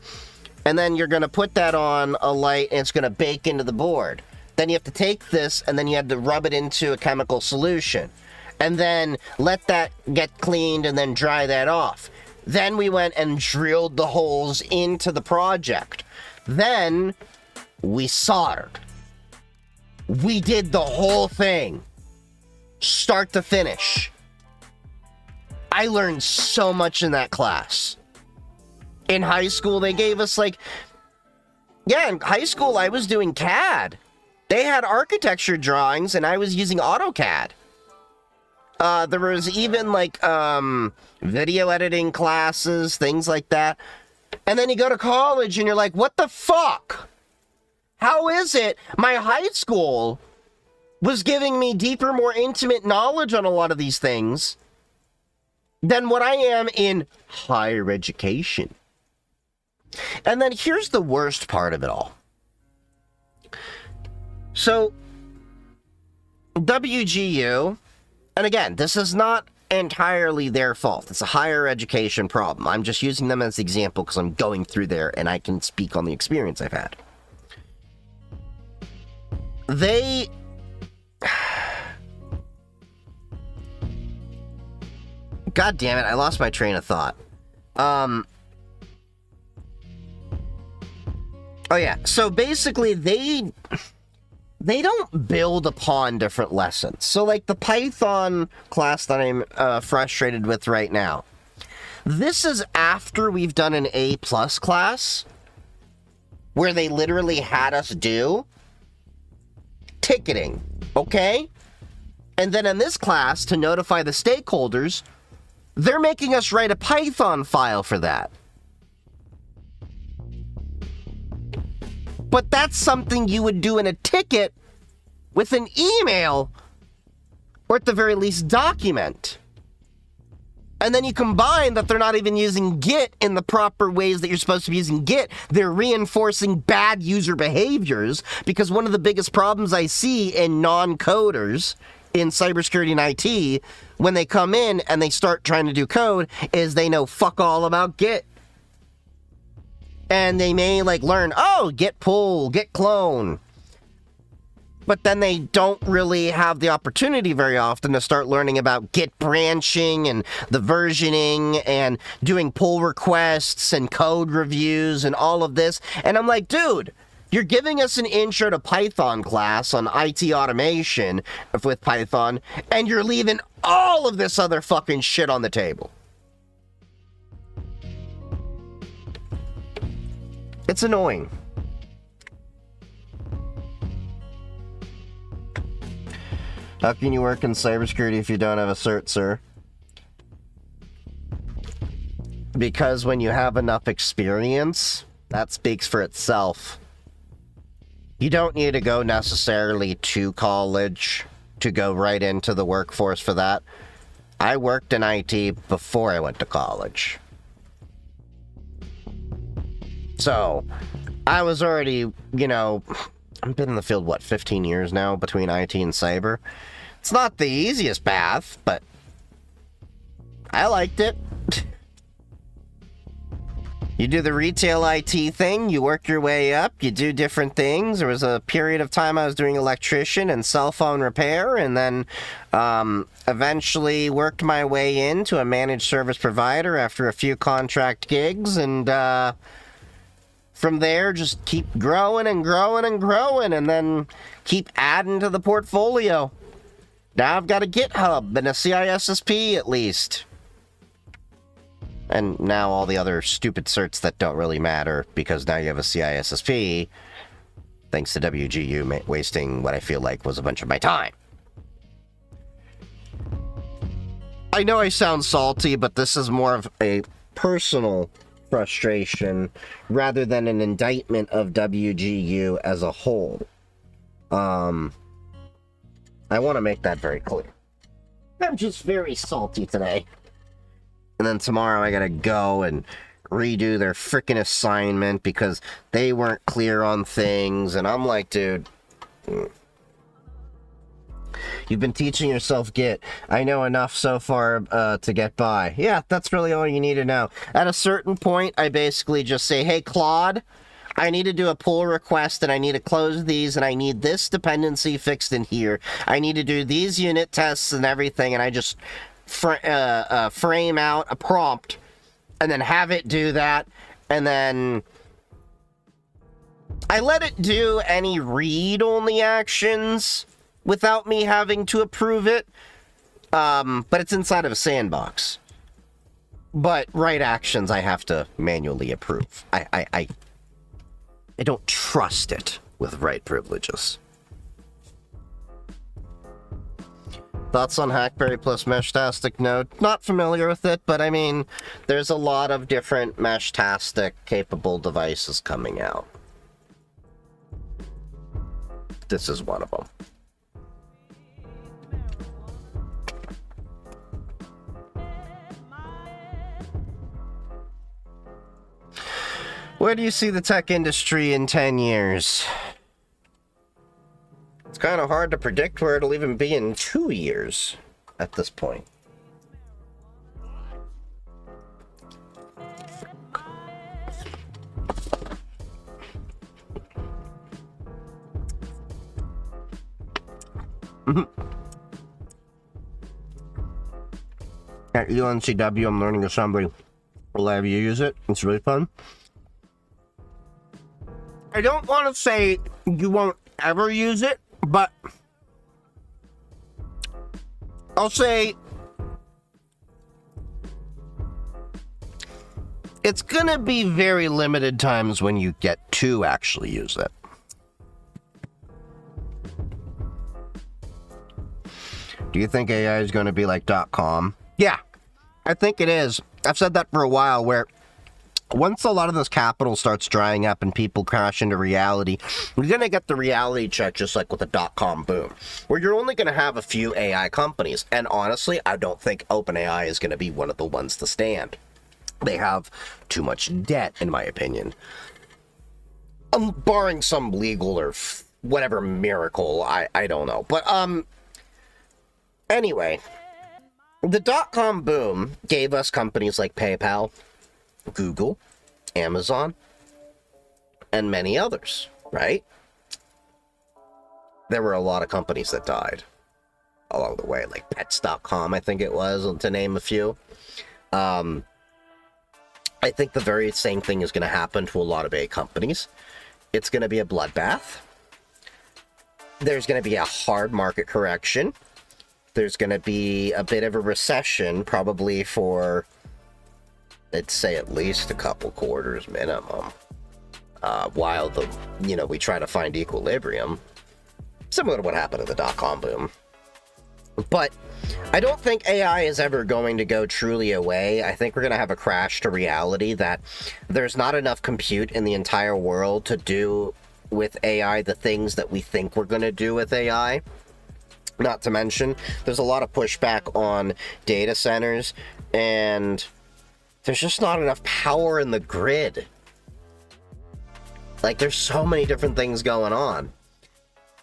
and then you're gonna put that on a light, and it's gonna bake into the board. Then you have to take this, and then you have to rub it into a chemical solution. And then let that get cleaned, and then dry that off. Then we went and drilled the holes into the project. Then we soldered. We did the whole thing, start to finish. I learned so much in that class. In high school, they gave us in high school, I was doing CAD. They had architecture drawings, and I was using AutoCAD. There was even, video editing classes, things like that. And then you go to college and you're like, what the fuck? How is it my high school was giving me deeper, more intimate knowledge on a lot of these things than what I am in higher education? And then here's the worst part of it all. So, WGU, and again, this is not entirely their fault. It's a higher education problem. I'm just using them as an example because I'm going through there and I can speak on the experience I've had. They... God damn it, I lost my train of thought. Oh yeah, so basically they don't build upon different lessons. So like the Python class that I'm frustrated with right now. This is after we've done an A+ class where they literally had us do ticketing, okay? And then in this class, to notify the stakeholders, they're making us write a Python file for that. But that's something you would do in a ticket with an email, or at the very least document. And then you combine that they're not even using Git in the proper ways that you're supposed to be using Git. They're reinforcing bad user behaviors, because one of the biggest problems I see in non-coders in cybersecurity and IT, when they come in and they start trying to do code, is they know fuck all about Git. And they may learn, oh, git pull, git clone. But then they don't really have the opportunity very often to start learning about Git branching and the versioning and doing pull requests and code reviews and all of this. And I'm like, dude, You're giving us an intro to Python class on IT automation with Python, and you're leaving all of this other fucking shit on the table. It's annoying. How can you work in cybersecurity if you don't have a cert, sir? Because when you have enough experience, that speaks for itself. You don't need to go necessarily to college to go right into the workforce for that. I worked in IT before I went to college. So, I was already, you know, I've been in the field, what, 15 years now between IT and cyber? It's not the easiest path, but I liked it. You do the retail IT thing, you work your way up, you do different things. There was a period of time I was doing electrician and cell phone repair, and then eventually worked my way into a managed service provider after a few contract gigs, and from there just keep growing and growing and growing, and then keep adding to the portfolio. Now I've got a GitHub and a CISSP at least. And now all the other stupid certs that don't really matter, because now you have a CISSP, thanks to WGU wasting what I feel like was a bunch of my time. I know I sound salty, but this is more of a personal frustration rather than an indictment of WGU as a whole. I want to make that very clear. I'm just very salty today. And then tomorrow I gotta go and redo their frickin' assignment because they weren't clear on things. And I'm like, dude, you've been teaching yourself Git. I know enough so far to get by. Yeah, that's really all you need to know. At a certain point, I basically just say, hey, Claude, I need to do a pull request, and I need to close these, and I need this dependency fixed in here. I need to do these unit tests and everything, and I just frame out a prompt, and then have it do that, and then I let it do any read-only actions without me having to approve it, but it's inside of a sandbox. But write actions I have to manually approve. I don't trust it with write privileges. Thoughts on Hackberry plus Meshtastic Node? Not familiar with it, but I mean, there's a lot of different Meshtastic capable devices coming out. This is one of them. Where do you see the tech industry in 10 years? It's kind of hard to predict where it'll even be in 2 years at this point. At UNCW, I'm learning assembly. Will I ever use it? It's really fun. I don't want to say you won't ever use it, but I'll say it's gonna be very limited times when you get to actually use it. Do you think AI is going to be like .com? Yeah, I think it is. I've said that for a while, where once a lot of this capital starts drying up and people crash into reality, you're going to get the reality check just like with the .com boom, where you're only going to have a few AI companies. And honestly, I don't think OpenAI is going to be one of the ones to stand. They have too much debt, in my opinion. Barring some legal or whatever miracle, I don't know. But, anyway, the .com boom gave us companies like PayPal, Google, Amazon, and many others, right? There were a lot of companies that died along the way, like Pets.com, I think it was, to name a few. I think the very same thing is going to happen to a lot of AI companies. it's going to be a bloodbath. There's going to be a hard market correction. There's going to be a bit of a recession, probably for, let's say, at least a couple quarters minimum, while we try to find equilibrium, similar to what happened in the dot-com boom. But I don't think AI is ever going to go truly away. I think we're going to have a crash to reality that there's not enough compute in the entire world to do with AI the things that we think we're going to do with AI. Not to mention, there's a lot of pushback on data centers, and there's just not enough power in the grid. Like, there's so many different things going on.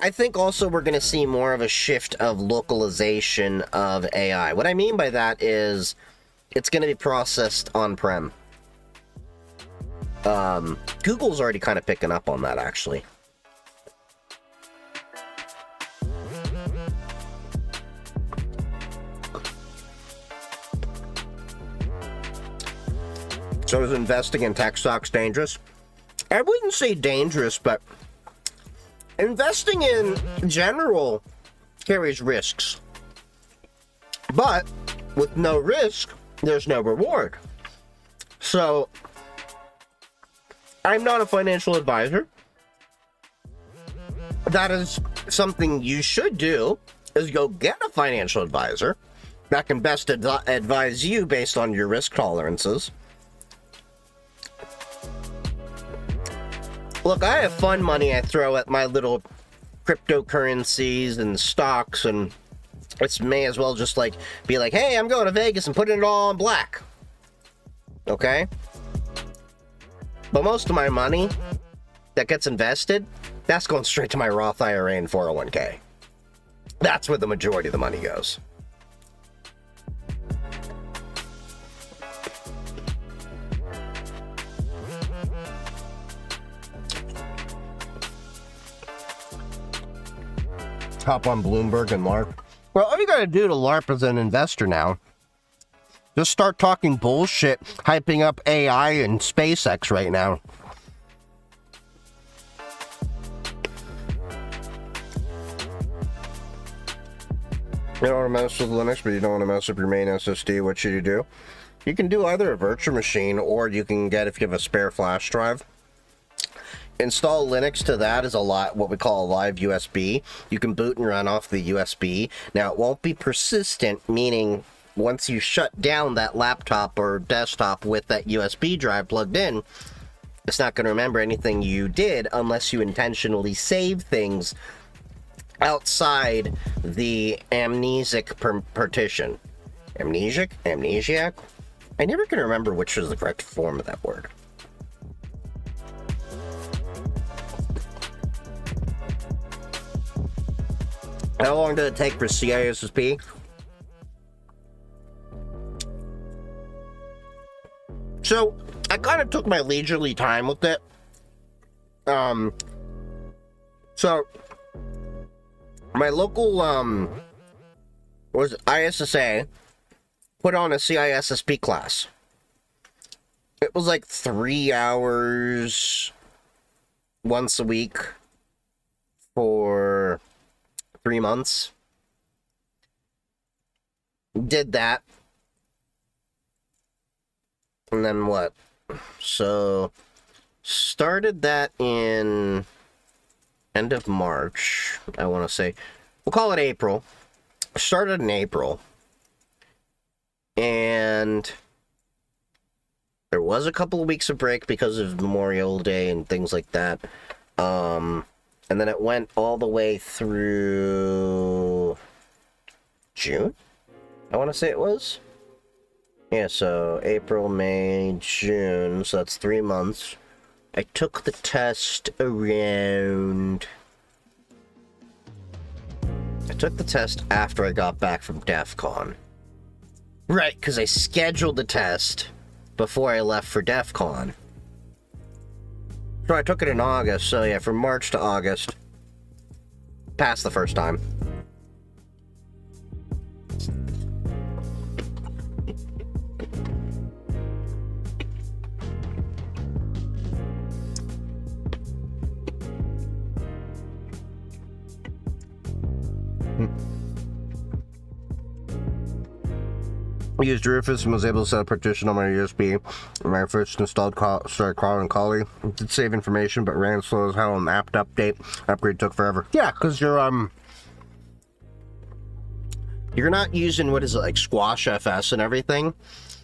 I think also we're going to see more of a shift of localization of AI. What I mean by that is it's going to be processed on-prem. Google's already kind of picking up on that, actually. So is investing in tech stocks dangerous? I wouldn't say dangerous, but investing in general carries risks. But with no risk, there's no reward. So I'm not a financial advisor. That is something you should do, is go get a financial advisor that can best advise you based on your risk tolerances. Look, I have fun money I throw at my little cryptocurrencies and stocks, and it may as well just be like, hey, I'm going to Vegas and putting it all on black. Okay? But most of my money that gets invested, that's going straight to my Roth IRA and 401k. That's where the majority of the money goes. Hop on Bloomberg and LARP. Well, all you gotta do to LARP as an investor now, just start talking bullshit, hyping up AI and SpaceX right now. You don't want to mess with Linux, but you don't want to mess up your main SSD. What should you do? You can do either a virtual machine, or you can get, if you have a spare flash drive, install Linux to that is what we call a live USB. You can boot and run off the USB. Now, it won't be persistent, meaning once you shut down that laptop or desktop with that USB drive plugged in, it's not going to remember anything you did unless you intentionally save things outside the amnesic partition. Amnesiac? I never can remember which is the correct form of that word. How long did it take for CISSP? So, I kind of took my leisurely time with it. So, my local, was ISSA put on a CISSP class. It was like 3 hours once a week for 3 months. Did that. And then what? So, started that in end of March, I want to say. We'll call it April. Started in April. And there was a couple of weeks of break because of Memorial Day and things like that. And then it went all the way through June, I want to say it was. Yeah, so April, May, June, so that's 3 months. I took the test around... I took the test after I got back from DEF CON. Right, because I scheduled the test before I left for DEF CON. So I took it in August, so yeah, from March to August. Passed the first time. I used Rufus and was able to set a partition on my USB. When I first installed started calling Kali. It did save information, but ran slow as hell, and the app update upgrade took forever. Yeah, because you're not using, what is it, like Squash FS and everything.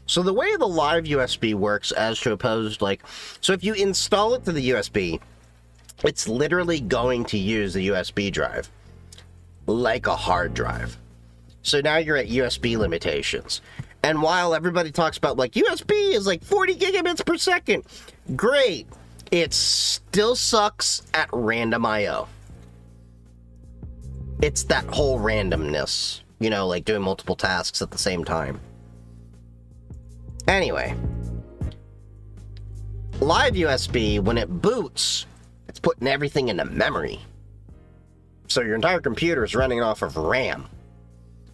So the way the live USB works, as to opposed, like, so if you install it to the USB, it's literally going to use the USB drive like a hard drive. So now you're at USB limitations. And while everybody talks about, like, USB is like 40 gigabits per second, great, it still sucks at random I/O. It's that whole randomness, you know, like doing multiple tasks at the same time. Anyway, live USB, when it boots, it's putting everything into memory. So your entire computer is running off of RAM.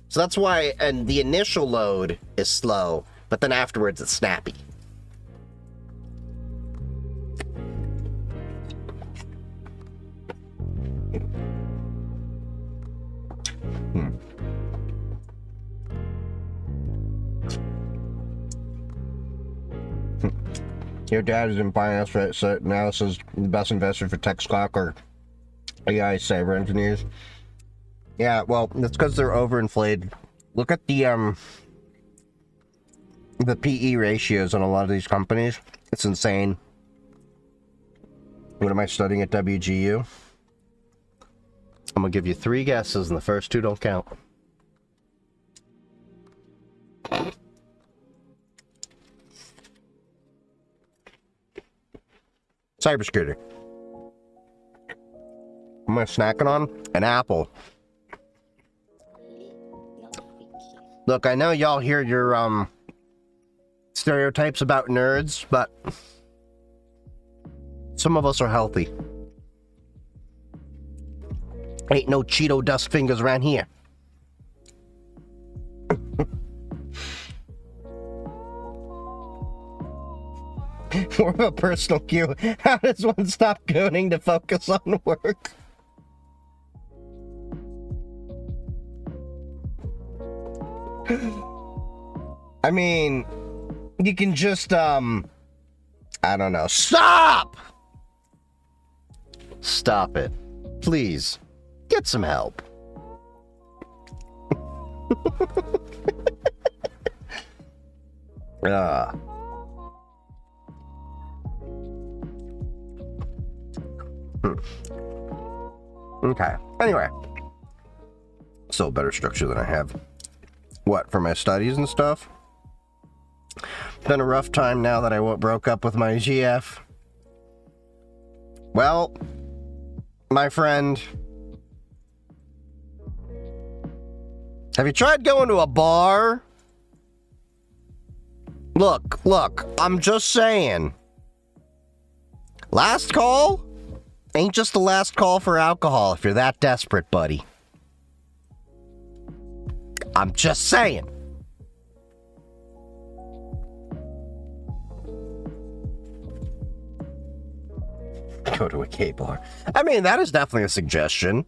So that's why, and the initial load is slow, but then afterwards it's snappy. Your dad is in finance, right? So now this is the best investor for tech stock or AI cyber engineers. Yeah, well, that's because they're overinflated. Look at the PE ratios on a lot of these companies. It's insane. What am I studying at WGU? I'm gonna give you 3 guesses, and the first 2 don't count. Cybersecurity. Am I snacking on? An apple. Look, I know y'all hear your stereotypes about nerds, but some of us are healthy. Ain't no Cheeto dust fingers around here. More of a personal cue. How does one stop gooning to focus on work? I mean, you can just, I don't know. Stop! Stop it. Please. Get some help. Okay. Anyway. Still better structure than I have. What, for my studies and stuff? Been a rough time now that I broke up with my GF. Well, my friend, have you tried going to a bar? Look, I'm just saying. Last call ain't just the last call for alcohol if you're that desperate, buddy. I'm just saying. Go to a gay bar. I mean, that is definitely a suggestion.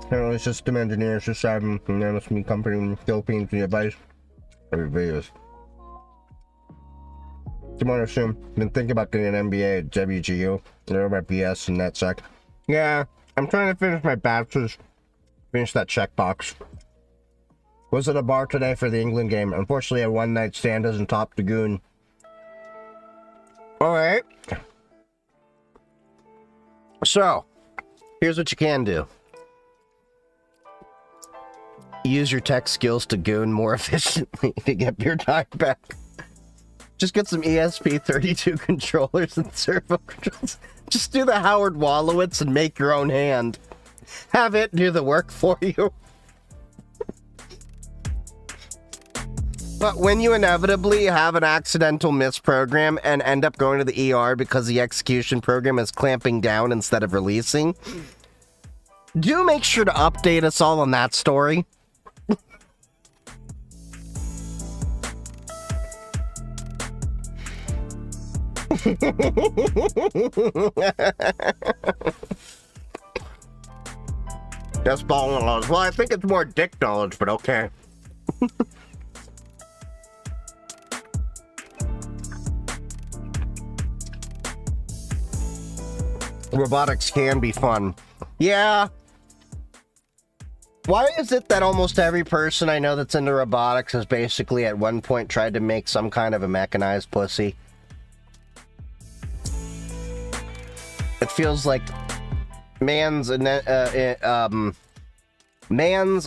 Apparently system engineers just having an MSP company in the Philippines the advice. Every videos. Tomorrow soon. Been thinking about getting an MBA at WGU. They're my BS and NetSec. Yeah, I'm trying to finish my bachelor's. Finish that checkbox. Was at a bar today for the England game. Unfortunately, a one-night stand doesn't top the goon. Alright. So, here's what you can do. Use your tech skills to goon more efficiently to get your time back. Just get some ESP32 controllers and servo controls. Just do the Howard Wolowitz and make your own hand. Have it do the work for you. But when you inevitably have an accidental misprogram and end up going to the ER because the execution program is clamping down instead of releasing, do make sure to update us all on that story. Just ball knowledge. Well, I think it's more dick knowledge, but okay. Robotics can be fun. Yeah. Why is it that almost every person I know that's into robotics has basically at one point tried to make some kind of a mechanized pussy? It feels like man's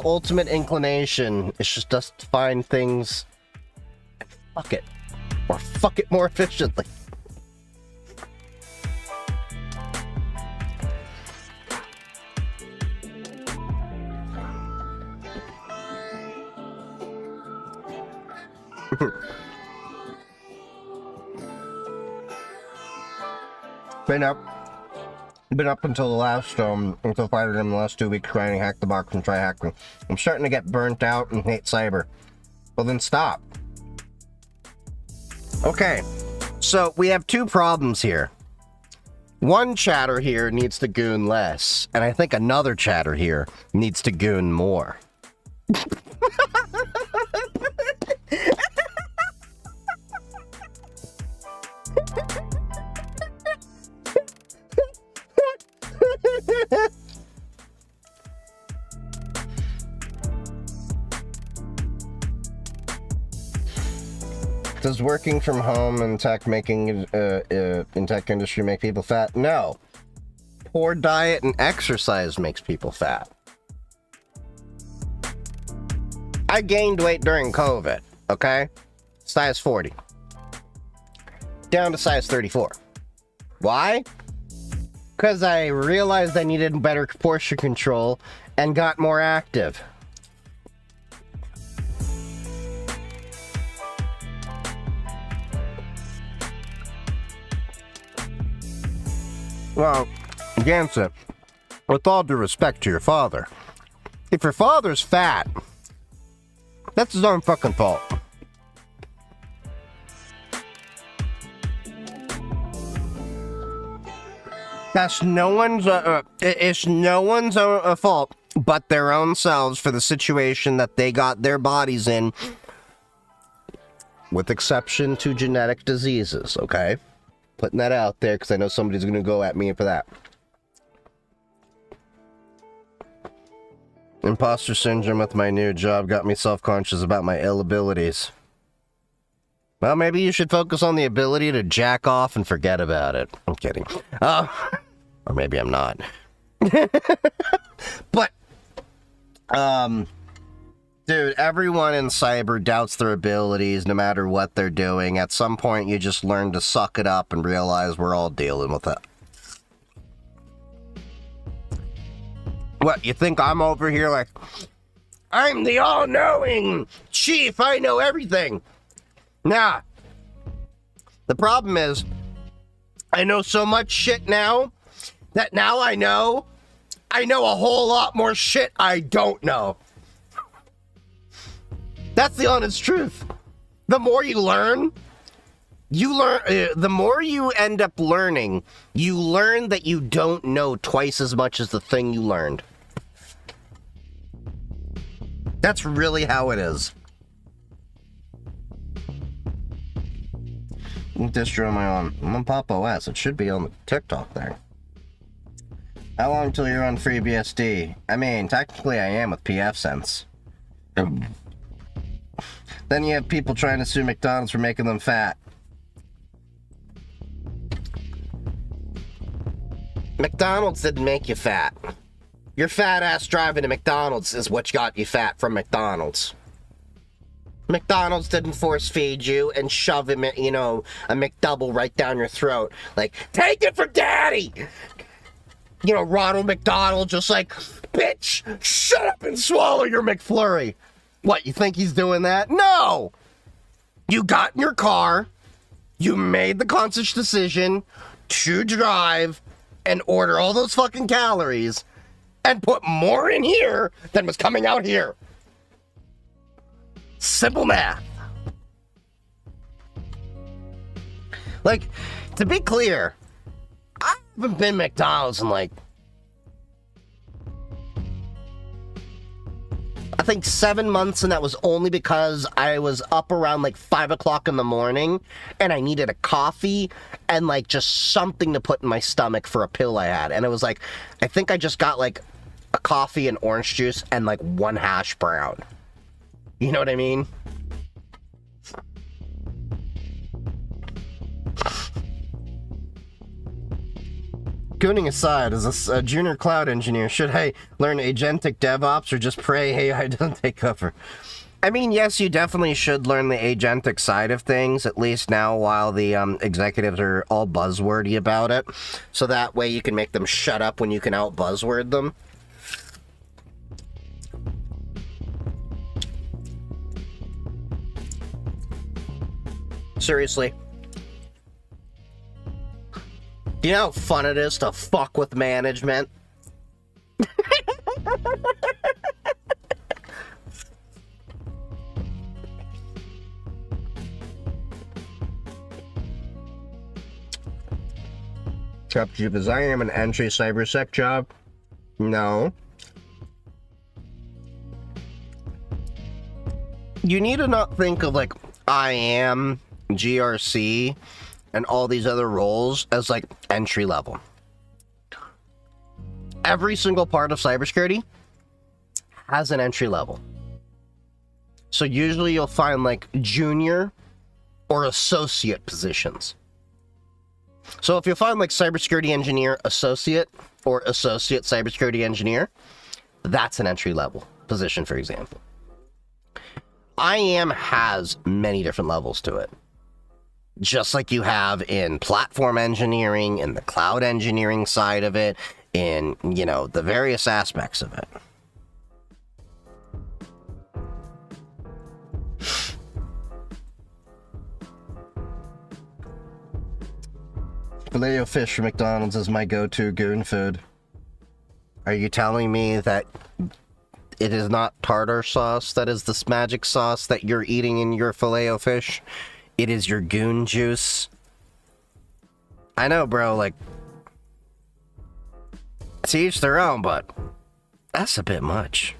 ultimate inclination is just to find things and fuck it. Or fuck it more efficiently. Been up until the last until fighting him the last 2 weeks trying to hack the box and try hacking. I'm starting to get burnt out and hate cyber. Well then stop. Okay, so we have two problems here. One chatter here needs to goon less, and I think another chatter here needs to goon more. Does working from home in tech in tech industry make people fat? No. Poor diet and exercise makes people fat. I gained weight during COVID, okay? Size 40. Down to size 34. Why? Because I realized I needed better portion control and got more active. Well, Gansett, with all due respect to your father, if your father's fat, that's his own fucking fault. That's no one's, it's no one's fault but their own selves for the situation that they got their bodies in, with exception to genetic diseases, okay? Putting that out there because I know somebody's going to go at me for that. Imposter syndrome with my new job got me self-conscious about my ill abilities. Well, maybe you should focus on the ability to jack off and forget about it. I'm kidding. Or maybe I'm not. But, dude, everyone in cyber doubts their abilities no matter what they're doing. At some point, you just learn to suck it up and realize we're all dealing with it. What, you think I'm over here like, I'm the all-knowing chief, I know everything? Nah. The problem is, I know so much shit now, that now I know a whole lot more shit I don't know. That's the honest truth. The more you learn, the more you end up learning, you learn that you don't know twice as much as the thing you learned. That's really how it is. Distro on my own. I'm on Pop OS. It should be on the TikTok there. How long till you're on FreeBSD? I mean, technically I am with PFSense. Then you have people trying to sue McDonald's for making them fat. McDonald's didn't make you fat. Your fat ass driving to McDonald's is what got you fat from McDonald's. McDonald's didn't force feed you and shove him, you know, a McDouble right down your throat. Like, take it for daddy! You know, Ronald McDonald just like, bitch, shut up and swallow your McFlurry. What, you think he's doing that? No! You got in your car, you made the conscious decision to drive and order all those fucking calories and put more in here than was coming out here. Simple math. Like, to be clear, I haven't been McDonald's in like, I think 7 months, and that was only because I was up around like 5 o'clock in the morning and I needed a coffee and like just something to put in my stomach for a pill I had. And it was like, I think I just got like a coffee and orange juice and like 1 hash brown. You know what I mean? Gooning aside, as a junior cloud engineer, should I learn agentic DevOps or just pray AI doesn't take cover? I mean, yes, you definitely should learn the agentic side of things, at least now while the executives are all buzzwordy about it. So that way you can make them shut up when you can out-buzzword them. Seriously. Do you know how fun it is to fuck with management? Is I am an entry cybersec job? No. You need to not think of like I am, GRC, and all these other roles as like entry level. Every single part of cybersecurity has an entry level. So usually you'll find like junior or associate positions. So if you find like cybersecurity engineer associate or associate cybersecurity engineer, that's an entry level position, for example. IAM has many different levels to it. Just like you have in platform engineering, in the cloud engineering side of it, in, you know, the various aspects of it. Filet-O-Fish from McDonald's is my go-to goon food. Are you telling me that it is not tartar sauce that is this magic sauce that you're eating in your Filet-O-Fish? It is your goon juice. I know, bro, like, to each their own, but that's a bit much.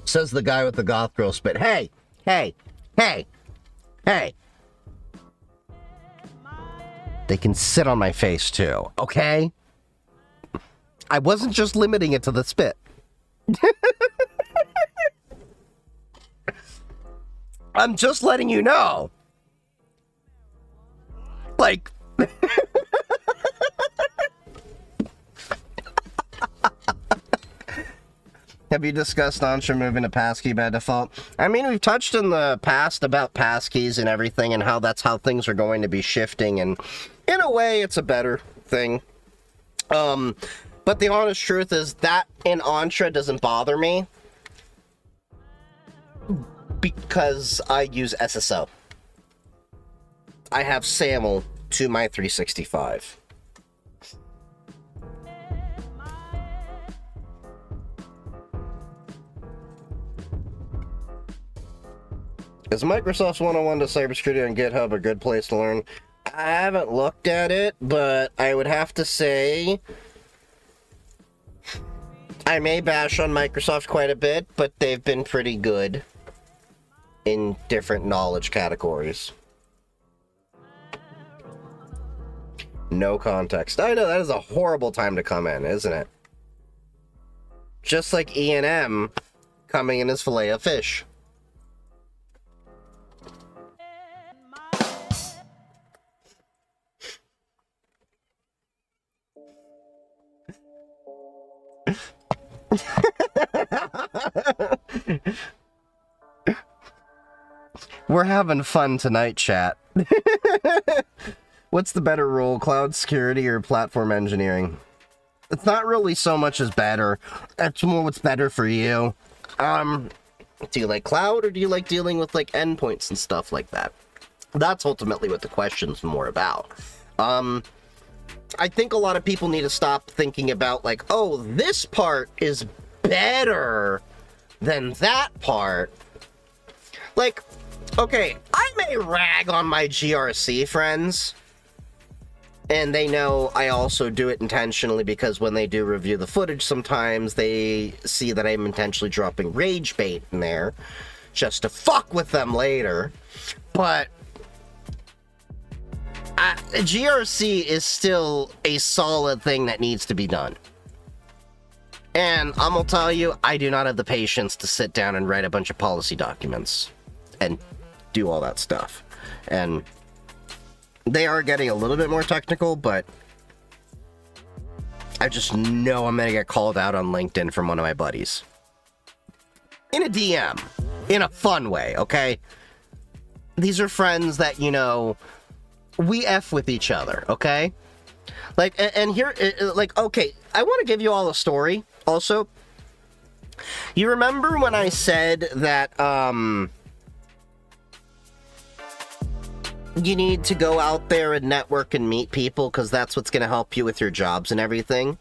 Says the guy with the goth girl spit. Hey, hey, hey, hey. They can sit on my face too, okay? I wasn't just limiting it to the spit. I'm just letting you know. Like... Have you discussed Entra moving to passkey by default? I mean, we've touched in the past about passkeys and everything and how that's how things are going to be shifting, and in a way, it's a better thing. But the honest truth is that in Entra doesn't bother me because I use SSO. I have SAML to my 365. Is Microsoft's 101 to cybersecurity on GitHub a good place to learn? I haven't looked at it, but I would have to say I may bash on Microsoft quite a bit, but they've been pretty good in different knowledge categories. No context. I know, that is a horrible time to come in, isn't it? Just like E&M coming in as Filet-O-Fish. We're having fun tonight, chat. What's the better role, cloud security or platform engineering? It's not really so much as better. It's more what's better for you. Do you like cloud or do you like dealing with like endpoints and stuff like that? That's ultimately what the question's more about. I think a lot of people need to stop thinking about, like, oh, this part is better than that part. Like, okay, I may rag on my GRC friends, and they know I also do it intentionally because when they do review the footage, sometimes they see that I'm intentionally dropping rage bait in there just to fuck with them later. But GRC is still a solid thing that needs to be done. And I'm gonna tell you, I do not have the patience to sit down and write a bunch of policy documents and do all that stuff. And they are getting a little bit more technical, but I just know I'm gonna get called out on LinkedIn from one of my buddies. In a DM. In a fun way, okay? These are friends that, you know, we F with each other, okay? Like, and here, like, okay, I want to give you all a story, also. You remember when I said that, you need to go out there and network and meet people because that's what's going to help you with your jobs and everything?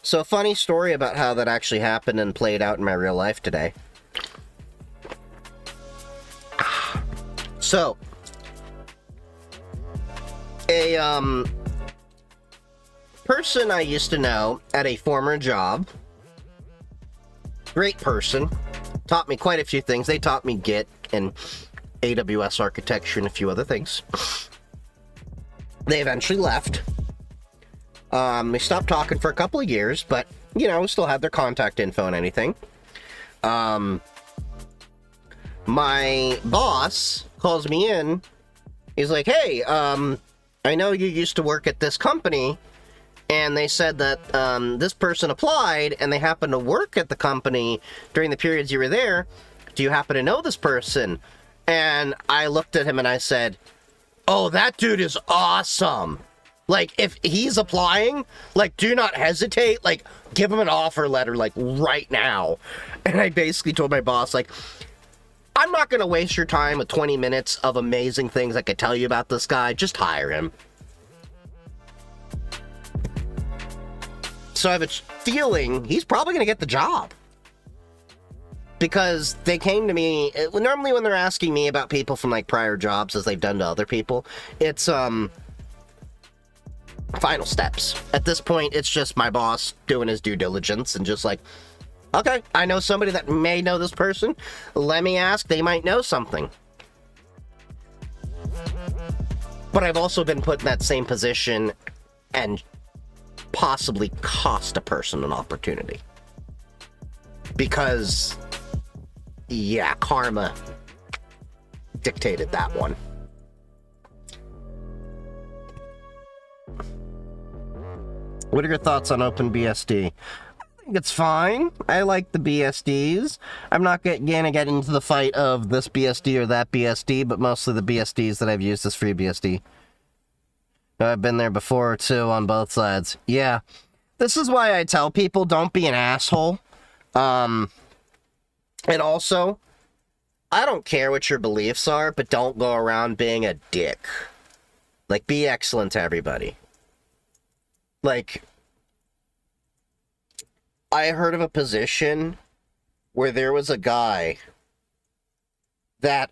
So, a funny story about how that actually happened and played out in my real life today. So, a, person I used to know at a former job, great person, taught me quite a few things. They taught me Git and AWS architecture and a few other things. They eventually left. They stopped talking for a couple of years, but, you know, still had their contact info and anything. My boss calls me in. He's like, hey, I know you used to work at this company, and they said that this person applied, and they happened to work at the company during the periods you were there. Do you happen to know this person? And I looked at him and I said, oh, that dude is awesome. Like, if he's applying, like, do not hesitate. Like, give him an offer letter, like, right now. And I basically told my boss, like, I'm not going to waste your time with 20 minutes of amazing things I could tell you about this guy. Just hire him. So I have a feeling he's probably going to get the job. Because they came to me, normally when they're asking me about people from, like, prior jobs as they've done to other people, it's, final steps. At this point, it's just my boss doing his due diligence and just like, okay, I know somebody that may know this person. Let me ask, they might know something. But I've also been put in that same position and possibly cost a person an opportunity. Because, yeah, karma dictated that one. What are your thoughts on OpenBSD? I think it's fine. I like the BSDs. I'm not gonna get into the fight of this BSD or that BSD, but mostly the BSDs that I've used as FreeBSD. I've been there before, too, on both sides. Yeah. This is why I tell people, don't be an asshole. And also, I don't care what your beliefs are, but don't go around being a dick. Like, be excellent to everybody. Like, I heard of a position where there was a guy that,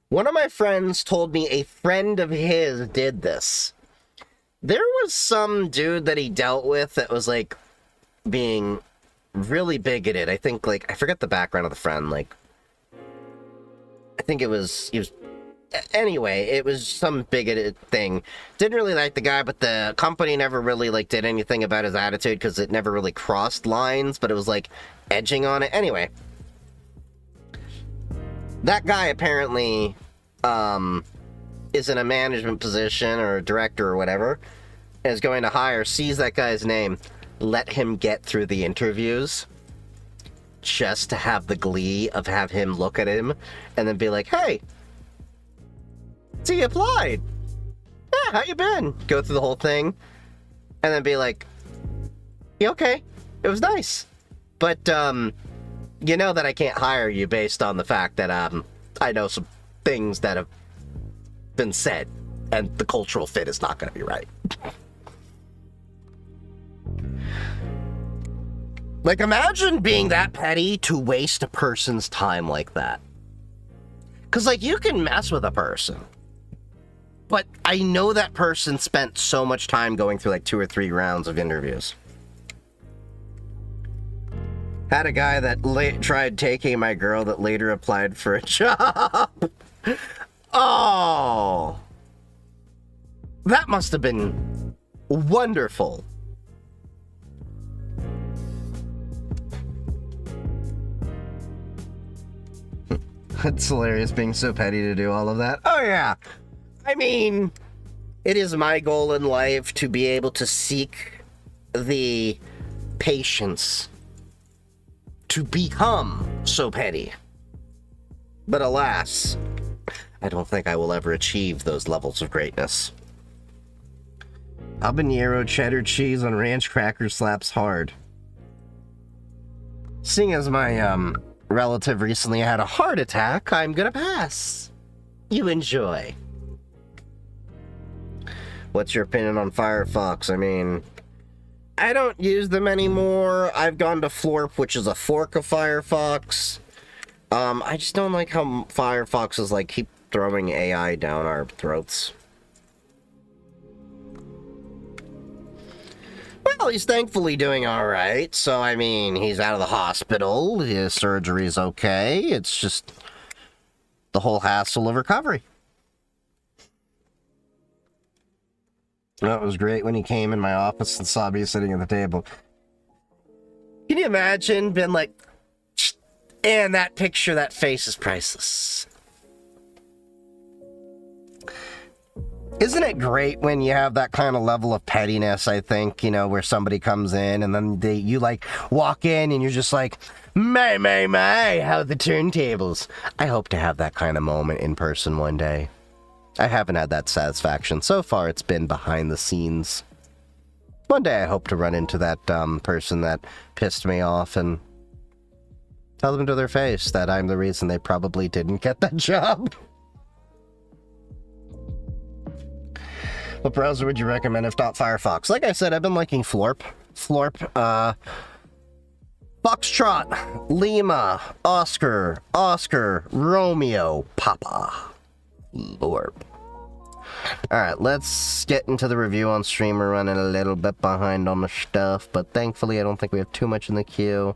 one of my friends told me a friend of his did this. There was some dude that he dealt with that was, like, being really bigoted. I think, like, I forget the background of the friend, like, I think he was, anyway, it was some bigoted thing. Didn't really like the guy, but the company never really, like, did anything about his attitude because it never really crossed lines, but it was, like, edging on it. Anyway, that guy apparently, is in a management position or a director or whatever, and is going to hire, sees that guy's name, let him get through the interviews, just to have the glee of have him look at him, and then be like, hey, so you applied. Yeah, how you been? Go through the whole thing. And then be like, yeah, okay, it was nice. But, you know that I can't hire you based on the fact that, I know some things that have been said. and the cultural fit is not going to be right. Like, imagine being that petty to waste a person's time like that. Because, like, you can mess with a person, but I know that person spent so much time going through, like, 2 or 3 rounds of interviews. Had a guy that tried taking my girl that later applied for a job. Oh. That must have been wonderful. It's hilarious being so petty to do all of that. Oh, yeah. I mean, it is my goal in life to be able to seek the patience to become so petty. But alas, I don't think I will ever achieve those levels of greatness. Habanero cheddar cheese on ranch crackers slaps hard. Seeing as my relative recently had a heart attack, I'm gonna pass. You enjoy. What's your opinion on Firefox? I mean, I don't use them anymore. I've gone to Florp, which is a fork of Firefox. I just don't like how Firefox is like keep throwing AI down our throats. Well, he's thankfully doing all right. So, I mean, he's out of the hospital. His surgery's okay. It's just the whole hassle of recovery. That was great when he came in my office and saw me sitting at the table. Can you imagine being like, and that picture, that face is priceless. Isn't it great when you have that kind of level of pettiness, I think, you know, where somebody comes in and then you like walk in and you're just like, my, how the turntables. I hope to have that kind of moment in person one day. I haven't had that satisfaction. So far, it's been behind the scenes. One day I hope to run into that person that pissed me off and tell them to their face that I'm the reason they probably didn't get that job. What browser would you recommend if not Firefox? Like I said, I've been liking Florp. Foxtrot, Lima, Oscar, Romeo, Papa, Lorp. Alright, let's get into the review on stream. We're running a little bit behind on the stuff, but thankfully I don't think we have too much in the queue.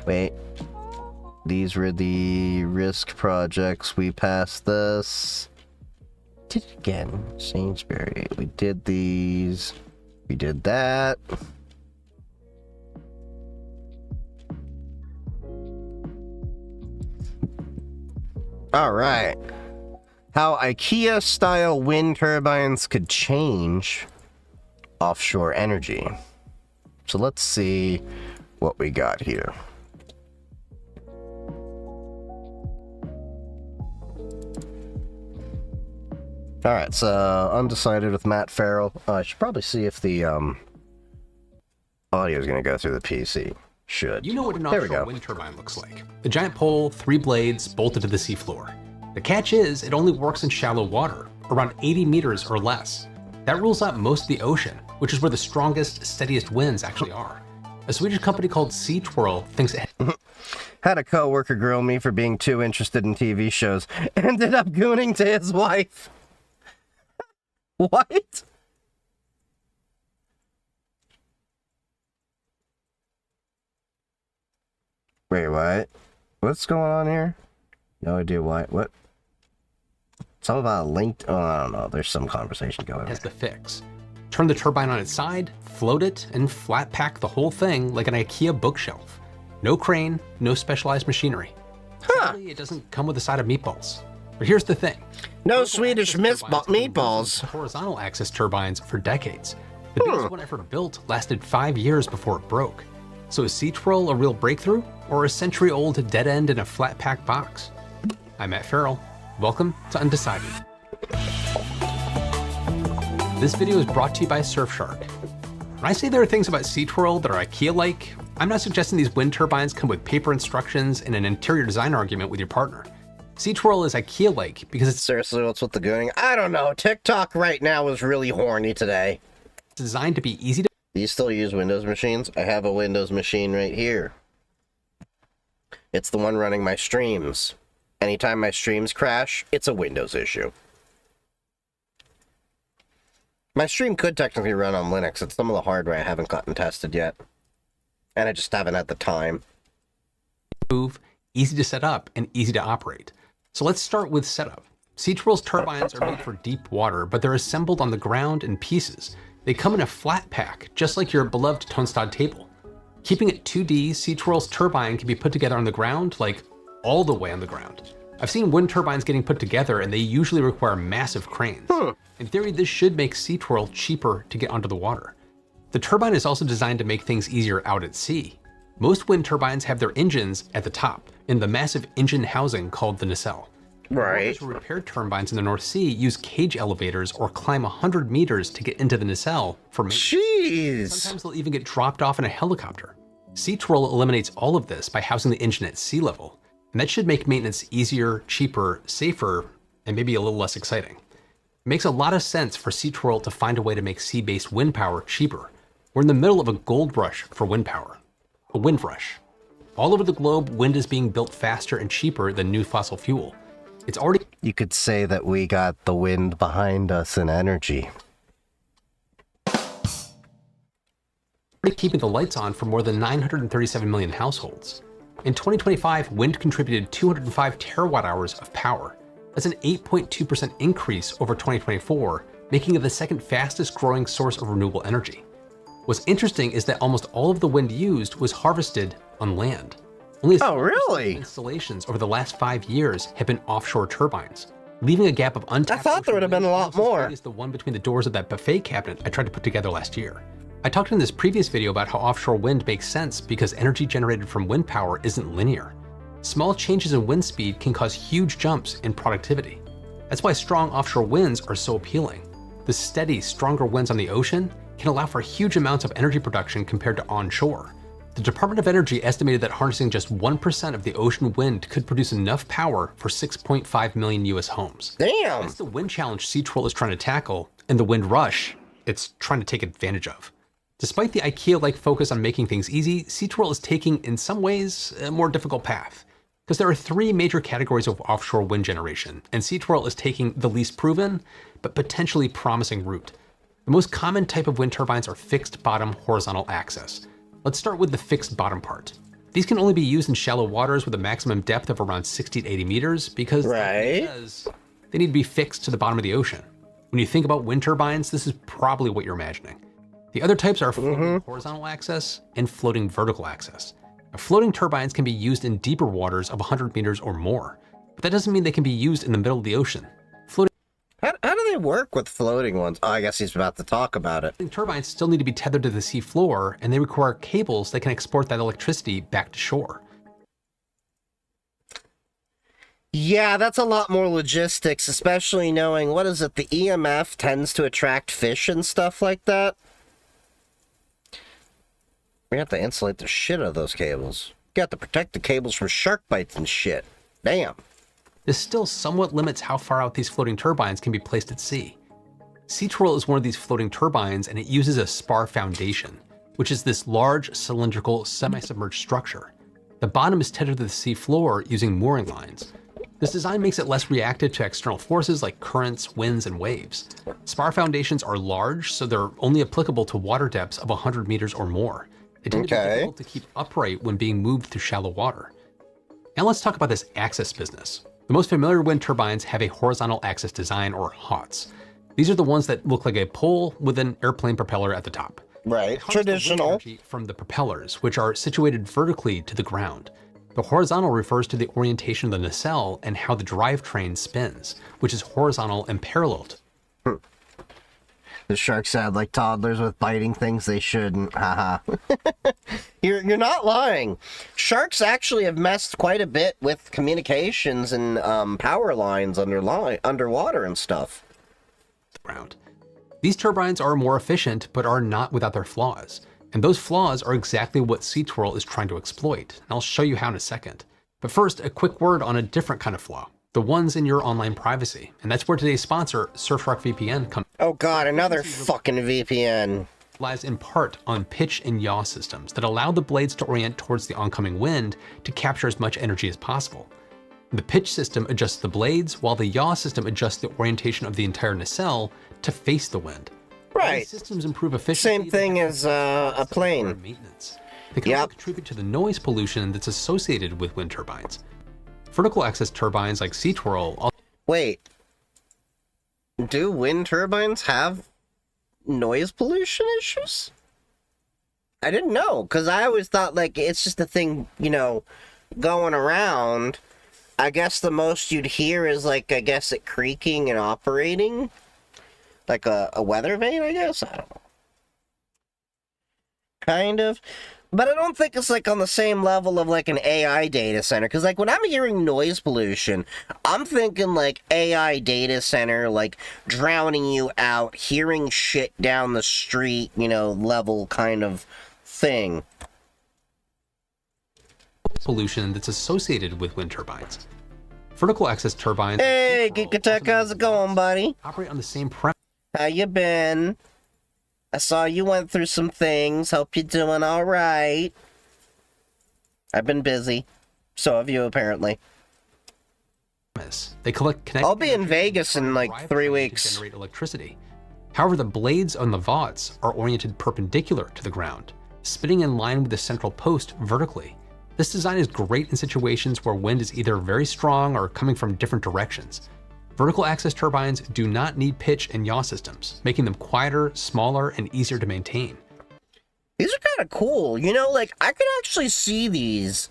Wait. These were the risk projects. We passed this. Did it again. Sainsbury. We did these. We did that. Alright. How IKEA-style wind turbines could change offshore energy. So let's see what we got here. Alright, so undecided with Matt Farrell. I should probably see if the audio is going to go through the PC. Should. You know what an offshore wind turbine looks like. The giant pole, 3 blades, bolted to the seafloor. The catch is, it only works in shallow water, around 80 meters or less. That rules out most of the ocean, which is where the strongest, steadiest winds actually are. A Swedish company called Sea Twirl thinks it had a coworker grill me for being too interested in TV shows. Ended up gooning to his wife. What? Wait, what? What's going on here? No idea why. What? Something about a linked... Oh, I don't know. There's some conversation going on. Has the fix. Turn the turbine on its side, float it, and flat pack the whole thing like an IKEA bookshelf. No crane, no specialized machinery. Sadly, it doesn't come with a side of meatballs. But here's the thing. No Swedish meatballs. Horizontal axis turbines for decades. The biggest one ever built lasted 5 years before it broke. So is Sea Twirl a real breakthrough, or a century-old dead end in a flat-pack box? I'm Matt Farrell. Welcome to Undecided. This video is brought to you by Surfshark. When I say there are things about Sea Twirl that are IKEA-like, I'm not suggesting these wind turbines come with paper instructions and an interior design argument with your partner. Sea Twirl is IKEA-like because it's Seriously, what's with the gooning? I don't know. TikTok right now is really horny today. designed to be easy to Do you still use Windows machines? I have a Windows machine right here. It's the one running my streams. Anytime my streams crash, it's a Windows issue. My stream could technically run on Linux. It's some of the hardware I haven't gotten tested yet. And I just haven't had the time. move, easy to set up, and easy to operate. So let's start with setup. Sea Twirl's turbines are made for deep water, but they're assembled on the ground in pieces. They come in a flat pack, just like your beloved Tonstad table. Keeping it 2D, Sea Twirl's turbine can be put together on the ground, like all the way on the ground. I've seen wind turbines getting put together, and they usually require massive cranes. In theory, this should make Sea Twirl cheaper to get under the water. The turbine is also designed to make things easier out at sea. Most wind turbines have their engines at the top, in the massive engine housing called the nacelle. Right. Workers who repair turbines in the North Sea use cage elevators or climb 100 meters to get into the nacelle for maintenance. Jeez. Sometimes they'll even get dropped off in a helicopter. Sea Twirl eliminates all of this by housing the engine at sea level, and that should make maintenance easier, cheaper, safer, and maybe a little less exciting. It makes a lot of sense for Sea Twirl to find a way to make sea-based wind power cheaper. We're in the middle of a gold rush for wind power. A wind rush. All over the globe, wind is being built faster and cheaper than new fossil fuel. It's already You could say that we got the wind behind us in energy. keeping the lights on for more than 937 million households. In 2025, wind contributed 205 terawatt hours of power. That's an 8.2% increase over 2024, making it the second fastest growing source of renewable energy. What's interesting is that almost all of the wind used was harvested on land. Only a Oh, small percentage really? of installations over the last 5 years have been offshore turbines, leaving a gap of untapped. I thought there would have been a lot more. Is the one between the doors of that buffet cabinet I tried to put together last year. I talked in this previous video about how offshore wind makes sense because energy generated from wind power isn't linear. Small changes in wind speed can cause huge jumps in productivity. That's why strong offshore winds are so appealing. The steady, stronger winds on the ocean can allow for huge amounts of energy production compared to onshore. The Department of Energy estimated that harnessing just 1% of the ocean wind could produce enough power for 6.5 million US homes. Damn. That's the wind challenge Sea Twirl is trying to tackle, and the wind rush it's trying to take advantage of. Despite the IKEA-like focus on making things easy, Sea Twirl is taking, in some ways, a more difficult path. Because there are 3 major categories of offshore wind generation, and Sea Twirl is taking the least proven, but potentially promising route. The most common type of wind turbines are fixed bottom horizontal axis. Let's start with the fixed bottom part. These can only be used in shallow waters with a maximum depth of around 60 to 80 meters because Right. they need to be fixed to the bottom of the ocean. When you think about wind turbines, this is probably what you're imagining. The other types are floating horizontal axis and floating vertical axis. Now, floating turbines can be used in deeper waters of 100 meters or more, but that doesn't mean they can be used in the middle of the ocean. Floating How do they work with floating ones? Oh, I guess he's about to talk about it. turbines still need to be tethered to the sea floor, and they require cables that can export that electricity back to shore. Yeah, that's a lot more logistics, especially knowing, what is it, the EMF tends to attract fish and stuff like that. We have to insulate the shit out of those cables. You have to protect the cables from shark bites and shit. Damn. This still somewhat limits how far out these floating turbines can be placed at sea. Sea Twirl is one of these floating turbines, and it uses a spar foundation, which is this large cylindrical semi-submerged structure. The bottom is tethered to the sea floor using mooring lines. This design makes it less reactive to external forces like currents, winds, and waves. Spar foundations are large, so they're only applicable to water depths of 100 meters or more. They tend to be Okay. difficult to keep upright when being moved through shallow water. Now let's talk about this axis business. The most familiar wind turbines have a horizontal axis design, or HOTS. These are the ones that look like a pole with an airplane propeller at the top. Right. They harness the wind Traditional. energy from the propellers, which are situated vertically to the ground. The horizontal refers to the orientation of the nacelle and how the drivetrain spins, which is horizontal and parallel to. The sharks sound like toddlers with biting things they shouldn't. Haha. You're not lying. Sharks actually have messed quite a bit with communications and power lines underwater and stuff. Ground. These turbines are more efficient, but are not without their flaws. And those flaws are exactly what Sea Twirl is trying to exploit. And I'll show you how in a second. But first, a quick word on a different kind of flaw. the ones in your online privacy. And that's where today's sponsor, Surfshark VPN, comes. Oh god, another fucking VPN. Relies in part on pitch and yaw systems that allow the blades to orient towards the oncoming wind to capture as much energy as possible. The pitch system adjusts the blades, while the yaw system adjusts the orientation of the entire nacelle to face the wind. Right. These systems improve efficiency. Same thing as a plane. Maintenance. They can also contribute to the noise pollution that's associated with wind turbines. Vertical axis turbines like SeaTwirl. Wait. Do wind turbines have noise pollution issues? I didn't know, because I always thought, like, it's just a thing, you know, going around. I guess the most you'd hear is, like, I guess it creaking and operating. Like a weather vane, I guess? I don't know. Kind of. But I don't think it's, like, on the same level of, like, an AI data center. Because, like, when I'm hearing noise pollution, I'm thinking, like, AI data center, like, drowning you out, hearing shit down the street, you know, level kind of thing. Pollution that's associated with wind turbines. Vertical axis turbines. Hey, Geekatech, how's it going, buddy? Operate on the same premise. How you been? I saw you went through some things. Hope you're doing all right. I've been busy. So have you, apparently. They collect kinetic. I'll be in Vegas in like 3 weeks. To generate electricity. However, the blades on the VOTs are oriented perpendicular to the ground, spinning in line with the central post vertically. This design is great in situations where wind is either very strong or coming from different directions. Vertical axis turbines do not need pitch and yaw systems, making them quieter, smaller, and easier to maintain. These are kind of cool. You know, like, I could actually see these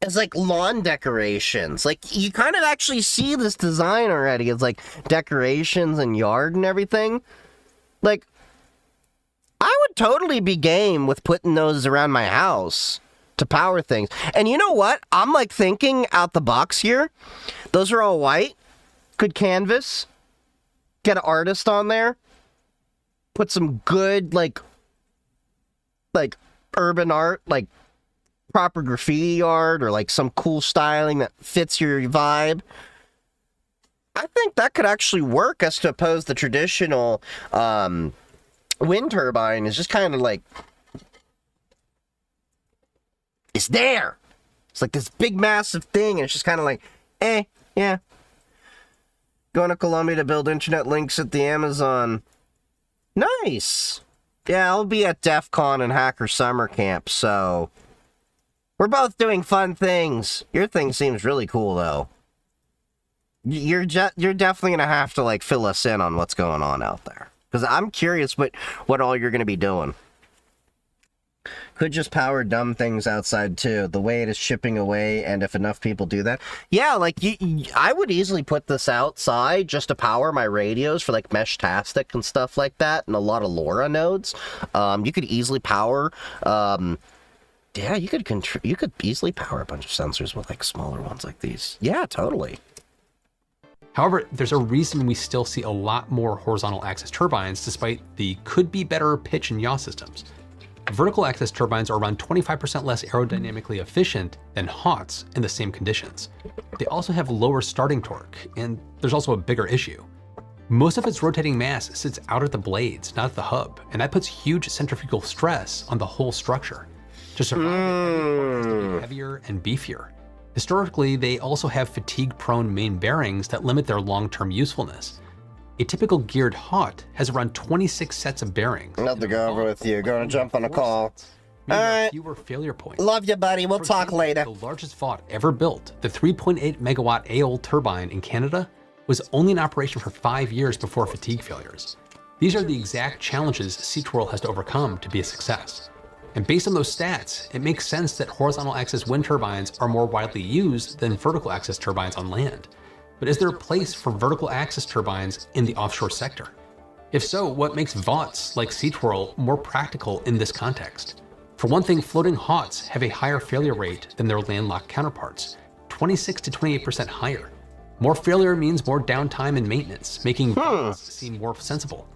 as, like, lawn decorations. Like, you kind of actually see this design already as, like, decorations and yard and everything. Like, I would totally be game with putting those around my house to power things. And you know what? I'm, like, thinking out the box here. Those are all white. Good canvas. Get an artist on there. Put some good, like urban art, like proper graffiti art, or like some cool styling that fits your vibe. I think that could actually work, as to oppose the traditional wind turbine is just kind of like, it's there. It's like this big massive thing, and it's just kind of like, yeah. Going to Colombia to build internet links at the Amazon. Nice. Yeah, I'll be at DEF CON and Hacker Summer Camp, so we're both doing fun things. Your thing seems really cool, though. You're definitely gonna have to, like, fill us in on what's going on out there, because I'm curious what all you're gonna be doing. Could just power dumb things outside too, the way it is chipping away, and if enough people do that. Yeah, like, I would easily put this outside just to power my radios for, like, Meshtastic and stuff like that, and a lot of LoRa nodes. You could easily power, yeah, you could easily power a bunch of sensors with, like, smaller ones like these. Yeah, totally. However, there's a reason we still see a lot more horizontal axis turbines despite the could-be-better pitch and yaw systems. Vertical axis turbines are around 25% less aerodynamically efficient than HOTS in the same conditions. They also have lower starting torque, and there's also a bigger issue. Most of its rotating mass sits out at the blades, not at the hub, and that puts huge centrifugal stress on the whole structure. To survive, it has to be heavier and beefier. Historically, they also have fatigue-prone main bearings that limit their long-term usefulness. A typical geared HOT has around 26 sets of bearings. Love to go over with you. Going to jump on a call. All right. Fewer failure points. Love you, buddy. We'll talk later. The largest VOT ever built, the 3.8 megawatt AOL turbine in Canada, was only in operation for 5 years before fatigue failures. These are the exact challenges SeaTwirl has to overcome to be a success. And based on those stats, it makes sense that horizontal axis wind turbines are more widely used than vertical axis turbines on land. But is there a place for vertical axis turbines in the offshore sector? If so, what makes VOTs like SeaTwirl more practical in this context? For one thing, floating HOTs have a higher failure rate than their landlocked counterparts, 26 to 28% higher. More failure means more downtime and maintenance, making VOTs seem more sensible.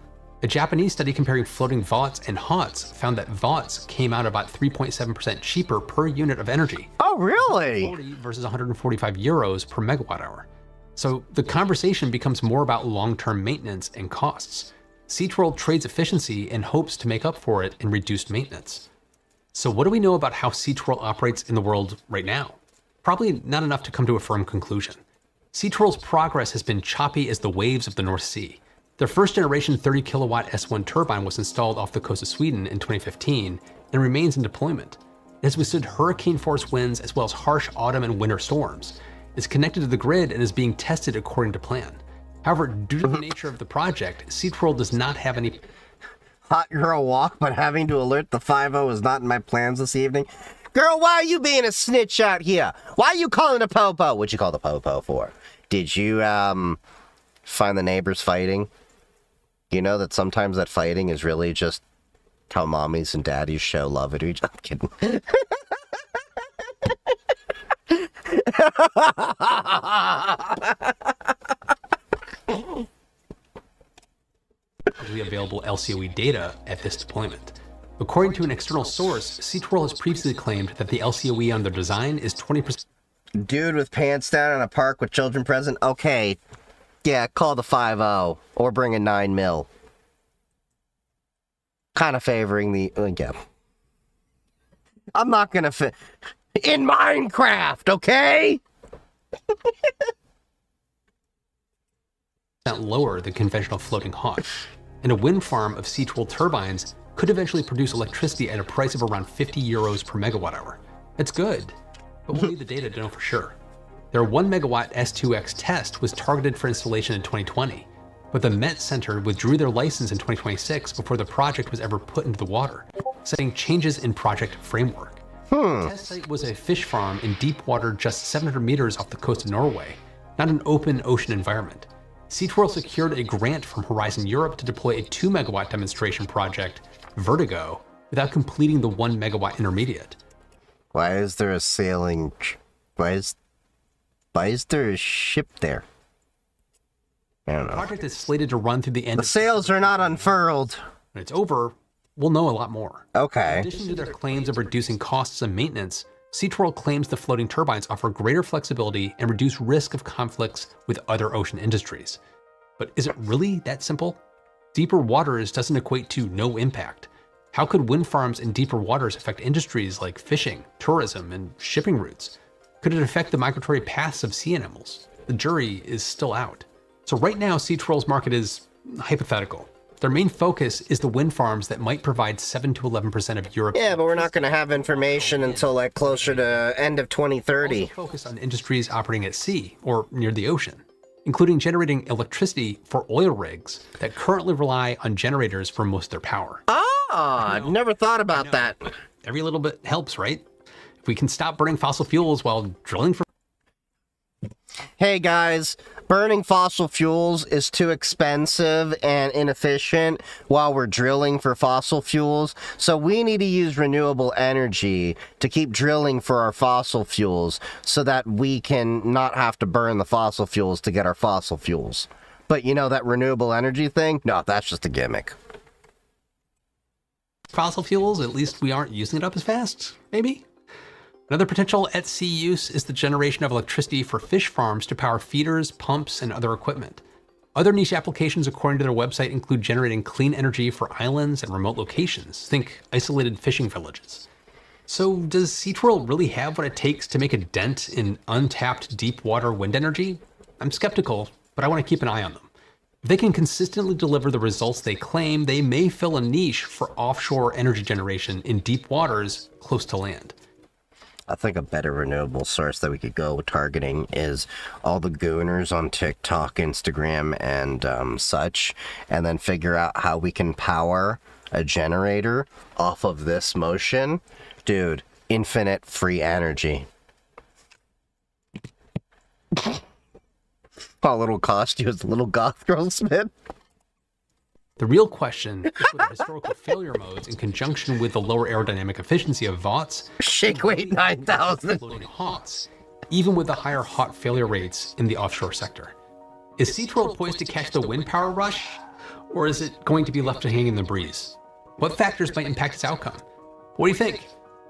A Japanese study comparing floating VOTs and HOTs found that VOTs came out about 3.7% cheaper per unit of energy. Oh, really? 40 versus 145 euros per megawatt hour. So the conversation becomes more about long-term maintenance and costs. SeaTwirl trades efficiency and hopes to make up for it in reduced maintenance. So what do we know about how SeaTwirl operates in the world right now? Probably not enough to come to a firm conclusion. SeaTwirl's progress has been choppy as the waves of the North Sea. Their first generation 30 kilowatt S1 turbine was installed off the coast of Sweden in 2015 and remains in deployment. It has withstood hurricane force winds as well as harsh autumn and winter storms. It's connected to the grid and is being tested according to plan. However, due to the nature of the project, SeaTwirl does not have any Hot girl walk, but having to alert the 5-0 is not in my plans this evening. Girl, why are you being a snitch out here? Why are you calling the popo? What'd you call the popo for? Did you, find the neighbors fighting? You know that sometimes that fighting is really just how mommies and daddies show love to each other. I'm kidding. available LCOE data at this deployment. According to an external source, SeaTwirl has previously claimed that the LCOE on their design is 20%. Dude with pants down in a park with children present? Okay. Yeah, call the 5-0 or bring a 9 mil. Kind of favoring the... yeah. I'm not gonna in Minecraft, okay? Lower than conventional floating HOT. And a wind farm of SeaTwirl turbines could eventually produce electricity at a price of around 50 euros per megawatt hour. That's good, but we'll need the data to know for sure. Their 1 megawatt S2X test was targeted for installation in 2020, but the Met Center withdrew their license in 2026 before the project was ever put into the water, citing changes in project framework. The test site was a fish farm in deep water just 700 meters off the coast of Norway, not an open ocean environment. SeaTwirl secured a grant from Horizon Europe to deploy a 2 megawatt demonstration project, Vertigo, without completing the 1 megawatt intermediate. Why is there a sailing... Why is there a ship there? I don't know. The project is slated to run through the end. The sails are not unfurled. When it's over, we'll know a lot more. Okay. In addition to their claims of reducing costs and maintenance, SeaTwirl claims the floating turbines offer greater flexibility and reduce risk of conflicts with other ocean industries. But is it really that simple? Deeper waters doesn't equate to no impact. How could wind farms in deeper waters affect industries like fishing, tourism, and shipping routes? Could it affect the migratory paths of sea animals? The jury is still out. So right now, SeaTwirl's market is hypothetical. Their main focus is the wind farms that might provide 7 to 11% of Europe. Yeah, but we're not going to have information until like closer to end of 2030. Also focus on industries operating at sea or near the ocean, including generating electricity for oil rigs that currently rely on generators for most of their power. I've never thought about that. Every little bit helps, right? If we can stop burning fossil fuels while drilling for... Hey guys, burning fossil fuels is too expensive and inefficient while we're drilling for fossil fuels, so we need to use renewable energy to keep drilling for our fossil fuels so that we can not have to burn the fossil fuels to get our fossil fuels. But you know that renewable energy thing? No, that's just a gimmick. Fossil fuels, at least we aren't using it up as fast, maybe? Another potential at-sea use is the generation of electricity for fish farms to power feeders, pumps, and other equipment. Other niche applications, according to their website, include generating clean energy for islands and remote locations. Think isolated fishing villages. So does SeaTwirl really have what it takes to make a dent in untapped deep water wind energy? I'm skeptical, but I want to keep an eye on them. If they can consistently deliver the results they claim, they may fill a niche for offshore energy generation in deep waters close to land. I think a better renewable source that we could go targeting is all the gooners on TikTok, Instagram, and such, and then figure out how we can power a generator off of this motion. Dude, infinite free energy. A little cost you as a little goth girl spit. The real question is whether historical failure modes in conjunction with the lower aerodynamic efficiency of VOTs, Shake weight 9,000. floating HOTs, even with the higher HOT failure rates in the offshore sector. Is SeaTwirl poised to catch the wind power rush? Or is it going to be left to hang in the breeze? What factors might impact its outcome? What do you think?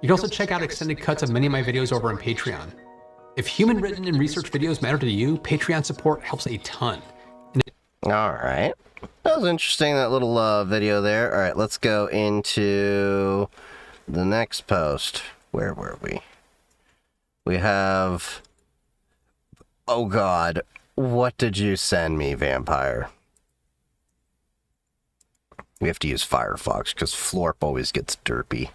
You can also check out extended cuts of many of my videos over on Patreon. If human written and research videos matter to you, Patreon support helps a ton. All right. That was interesting, that little video there. All right, let's go into the next post. Where were we? We have... Oh, God. What did you send me, Vampire? We have to use Firefox because Florp always gets derpy.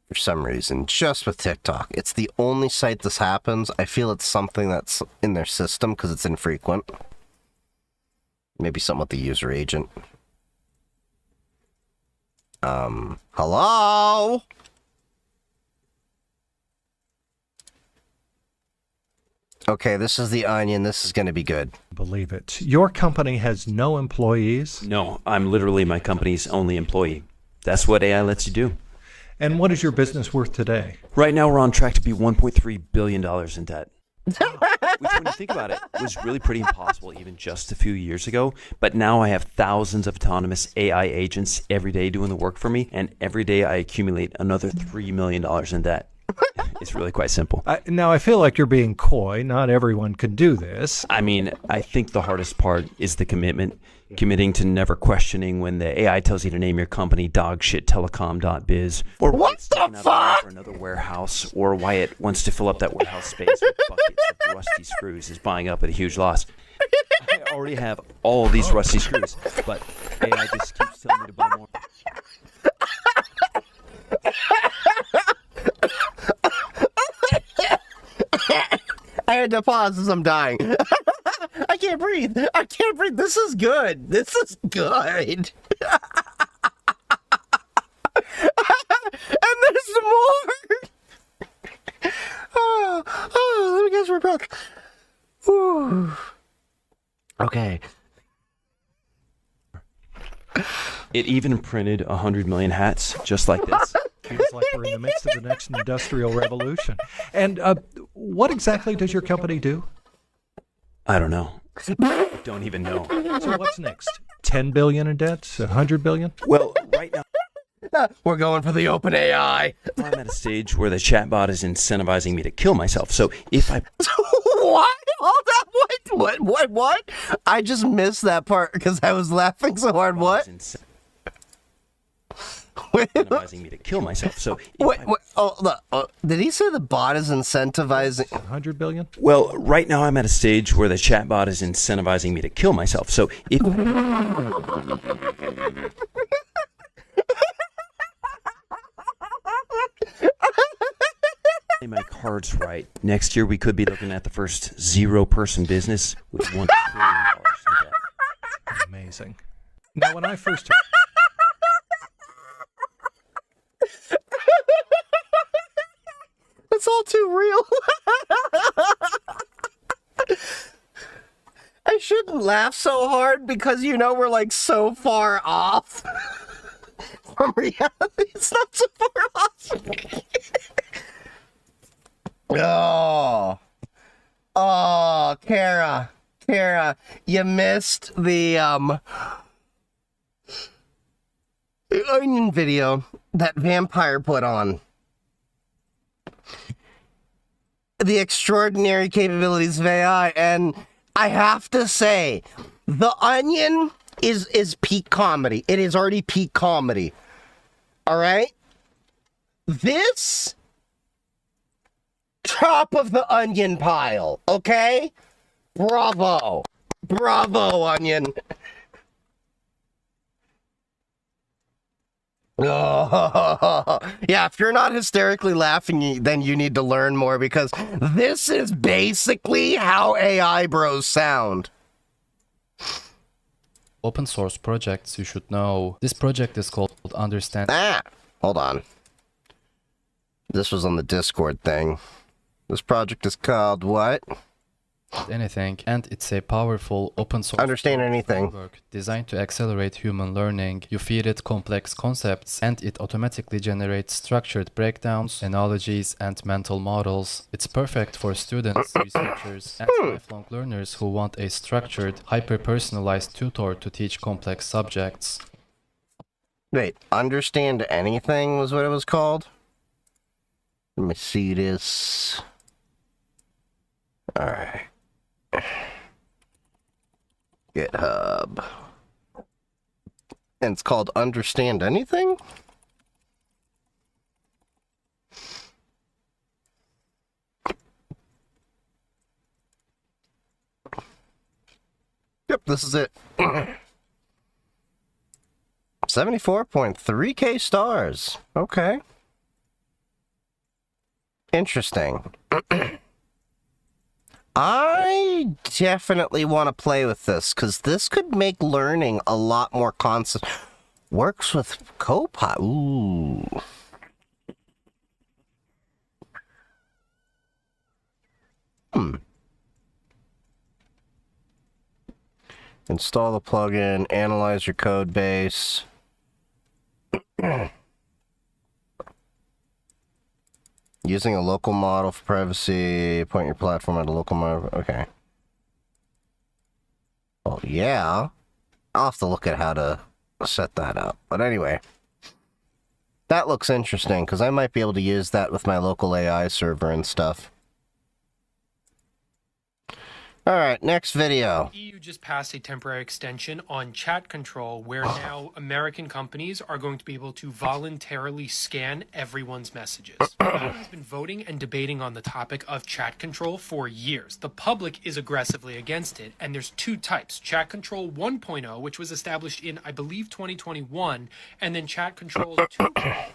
For some reason, just with TikTok. It's the only site this happens. I feel it's something that's in their system because it's infrequent. Maybe something with the user agent. Hello? Okay, this is the Onion. This is going to be good. Believe it. Your company has no employees. No, I'm literally my company's only employee. That's what AI lets you do. And what is your business worth today? Right now, we're on track to be $1.3 billion in debt. Which, when you think about it, was really pretty impossible even just a few years ago. But now I have thousands of autonomous AI agents every day doing the work for me, and every day I accumulate another $3 million in debt. It's really quite simple. Now, I feel like you're being coy. Not everyone can do this. I mean, I think the hardest part is the commitment. Committing to never questioning when the AI tells you to name your company dogshittelecom.biz, or What the fuck? For another warehouse, or why it wants to fill up that warehouse space with buckets of rusty screws is buying up at a huge loss. I already have all these rusty screws, but AI just keeps telling me to buy more. I had to pause as I'm dying. I can't breathe. I can't breathe. This is good. This is good. And there's more. Oh, let me guess, we're back. Whew. Okay. It even printed 100 million hats just like this. Feels like we're in the midst of the next industrial revolution. And what exactly does your company do? I don't know. I don't even know. So what's next? 10 billion in debt? 100 billion? Well, right now, We're going for the open AI. I'm at a stage where the chatbot is incentivizing me to kill myself. So if I What? Hold on. What? I just missed that part because I was laughing so hard. What? Wait, incentivizing me to kill myself. So if wait. Oh, look. Did he say the bot is incentivizing? 100 billion? Well, right now I'm at a stage where the chatbot is incentivizing me to kill myself. So if my cards right, next year we could be looking at the first 0-person business with $1 trillion in debt. Amazing. Now, when I first... It's all too real. I shouldn't laugh so hard because we're like so far off from reality. It's not so far off. Oh, Kara, you missed the Onion video that Vampire put on. The extraordinary capabilities of AI, and I have to say, The Onion is peak comedy. It is already peak comedy. All right? This top of the Onion pile, okay? Bravo. Bravo, Onion. Oh, yeah, if you're not hysterically laughing, then you need to learn more because this is basically how AI bros sound. Open source projects, you should know. This project is called Understand. Hold on. This was on the Discord thing. This project is called what? anything, and it's a powerful open source Understand anything. framework designed to accelerate human learning. You feed it complex concepts and it automatically generates structured breakdowns, analogies, and mental models. It's perfect for students, researchers, and lifelong learners who want a structured, hyper-personalized tutor to teach complex subjects. Wait, understand anything was what it was called? Let me see this. Alright. GitHub. And it's called Understand Anything? Yep, this is it. 74.3k stars. Okay. Interesting. I definitely want to play with this, because this could make learning a lot more constant. Works with Copilot. Ooh. Install the plugin, analyze your code base. Using a local model for privacy, point your platform at a local model. Okay. Oh, yeah. I'll have to look at how to set that up. But anyway. That looks interesting, because I might be able to use that with my local AI server and stuff. Alright, next video. EU just passed a temporary extension on chat control where now American companies are going to be able to voluntarily scan everyone's messages. Everyone has been voting and debating on the topic of chat control for years. The public is aggressively against it, and there's two types. Chat Control 1.0, which was established in, I believe, 2021, and then Chat Control 2.0,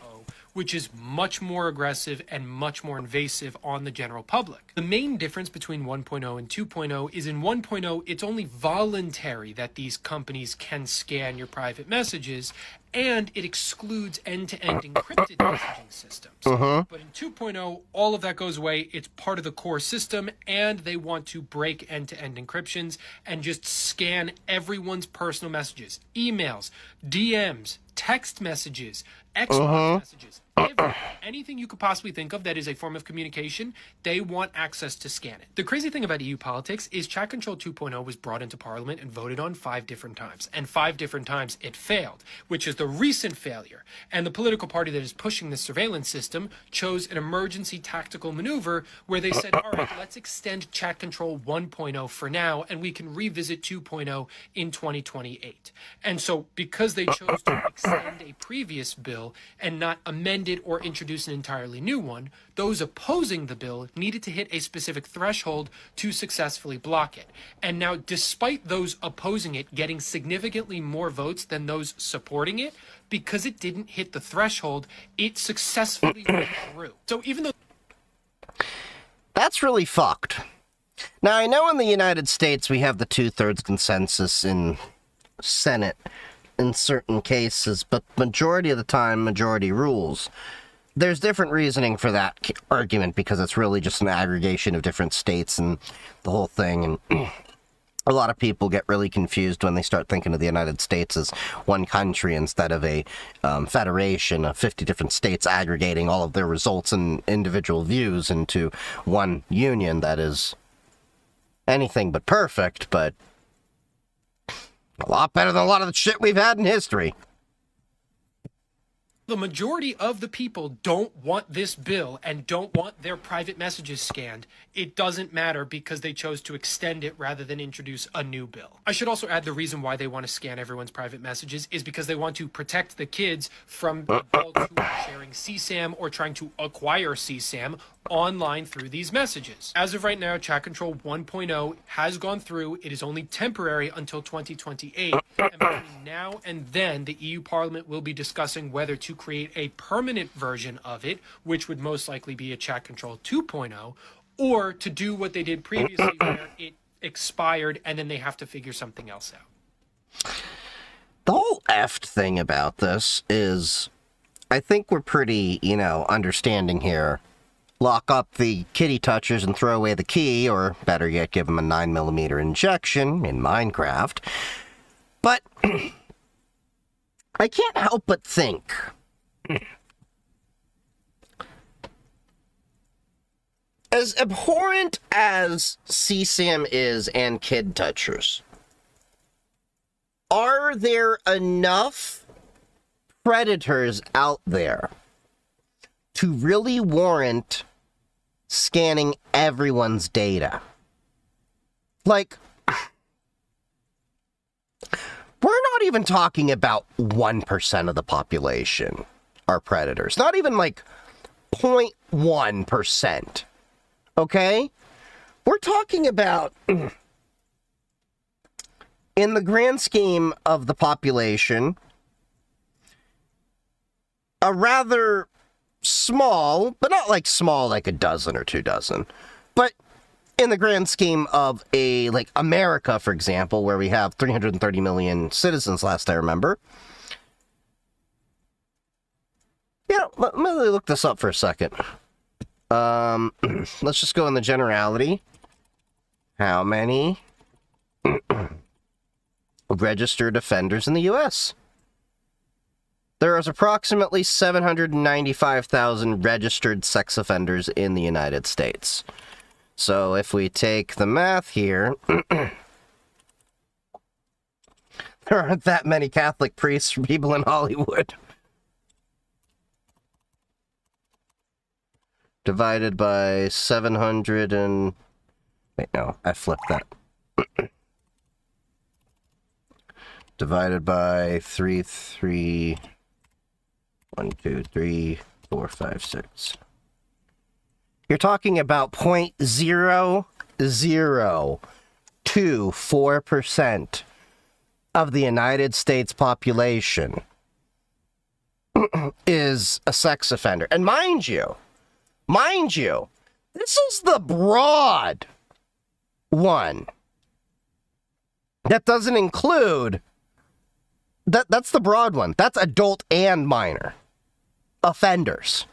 which is much more aggressive and much more invasive on the general public. The main difference between 1.0 and 2.0 is in 1.0, it's only voluntary that these companies can scan your private messages, and it excludes end-to-end encrypted messaging systems. But in 2.0, all of that goes away. It's part of the core system, and they want to break end-to-end encryptions and just scan everyone's personal messages, emails, DMs, text messages, Xbox messages, anything you could possibly think of that is a form of communication, they want access to scan it. The crazy thing about EU politics is Chat Control 2.0 was brought into Parliament and voted on 5 different times. And 5 different times it failed, which is the recent failure. And the political party that is pushing this surveillance system chose an emergency tactical maneuver where they said, all right, let's extend Chat Control 1.0 for now, and we can revisit 2.0 in 2028. And so because they chose to extend a previous bill and not amend it or introduce an entirely new one, those opposing the bill needed to hit a specific threshold to successfully block it. And now, despite those opposing it getting significantly more votes than those supporting it, because it didn't hit the threshold, it successfully went through. So even though... That's really fucked. Now, I know in the United States we have the 2/3 consensus in Senate in certain cases, but majority of the time, majority rules. There's different reasoning for that argument because it's really just an aggregation of different states and the whole thing. And a lot of people get really confused when they start thinking of the United States as one country instead of a federation of 50 different states aggregating all of their results and individual views into one union that is anything but perfect, but a lot better than a lot of the shit we've had in history. The majority of the people don't want this bill and don't want their private messages scanned. It doesn't matter because they chose to extend it rather than introduce a new bill. I should also add the reason why they want to scan everyone's private messages is because they want to protect the kids from adults who are sharing CSAM or trying to acquire CSAM online through these messages. As of right now, Chat Control 1.0 has gone through. It is only temporary until 2028. And between now and then, the EU Parliament will be discussing whether to create a permanent version of it, which would most likely be a Chat Control 2.0, or to do what they did previously where it expired and then they have to figure something else out. The whole effed thing about this is, I think we're pretty, understanding here lock up the kitty touchers and throw away the key, or better yet, give them a 9mm injection in Minecraft. But I can't help but think as abhorrent as CSAM is and kid touchers, are there enough predators out there to really warrant scanning everyone's data? Like, we're not even talking about 1% of the population are predators. Not even like 0.1%. Okay? We're talking about, in the grand scheme of the population, a rather small, but not like small like a dozen or 2 dozen, but in the grand scheme of a, like, America, for example, where we have 330 million citizens, last I remember. Yeah, let me look this up for a second. Let's just go in the generality. How many registered offenders in the U.S.? There is approximately 795,000 registered sex offenders in the United States. So if we take the math here, there aren't that many Catholic priests or people in Hollywood. Divided by 700 and... Wait, no, I flipped that. Divided by 1, 2, 3, 4, 5, 6. You're talking about 0.0024% of the United States population is a sex offender. And mind you, this is the broad one. That doesn't include... That's the broad one. That's adult and minor offenders.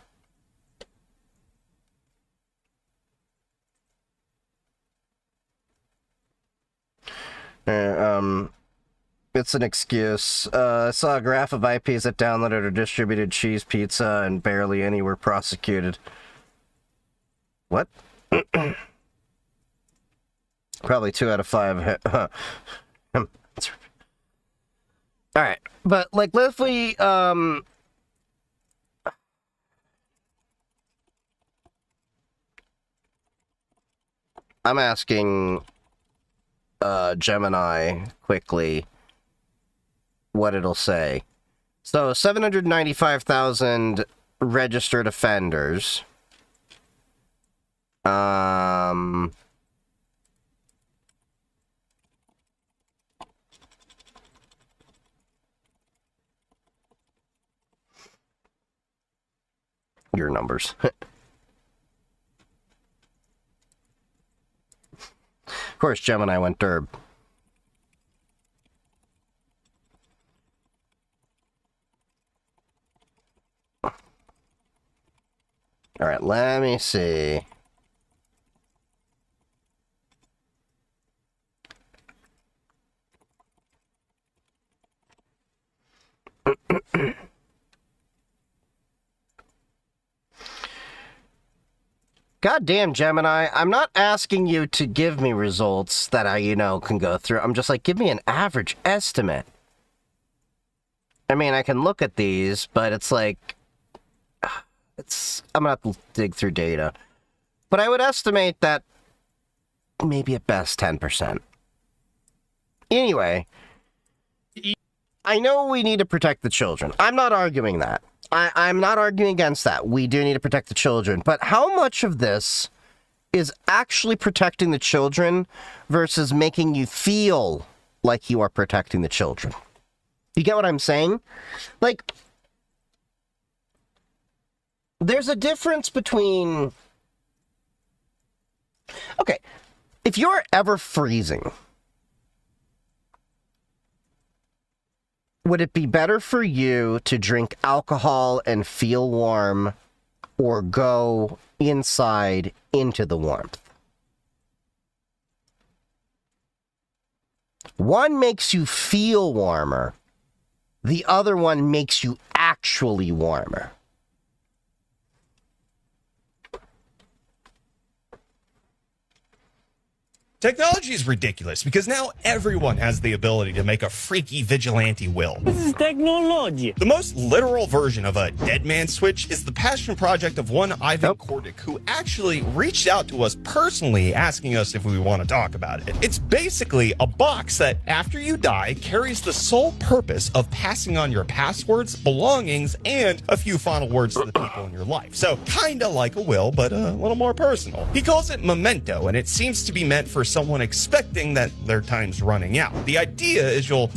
It's an excuse. I saw a graph of IPs that downloaded or distributed cheese pizza and barely any were prosecuted. What? Probably 2 out of 5. Alright, but, like, if we, I'm asking, Gemini quickly what it'll say. So, 795,000 registered offenders. Your numbers. Of course, Gemini went derb. Alright, let me see. Goddamn, Gemini, I'm not asking you to give me results that I, can go through. I'm just like, give me an average estimate. I mean, I can look at these, but it's like... I'm gonna have to dig through data. But I would estimate that maybe at best 10%. Anyway, I know we need to protect the children. I'm not arguing that. I'm not arguing against that. We do need to protect the children. But how much of this is actually protecting the children versus making you feel like you are protecting the children? You get what I'm saying? Like, there's a difference between... Okay, if you're ever freezing, would it be better for you to drink alcohol and feel warm, or go, inside into the warmth. One makes you feel warmer. The other one makes you actually warmer. Technology is ridiculous because now everyone has the ability to make a freaky vigilante will. This is technology. The most literal version of a dead man switch is the passion project of one Ivan Kordic, who actually reached out to us personally asking us if we want to talk about it. It's basically a box that, after you die, carries the sole purpose of passing on your passwords, belongings, and a few final words to the people in your life. So, kinda like a will, but a little more personal. He calls it Memento, and it seems to be meant for someone expecting that their time's running out. The idea is you'll,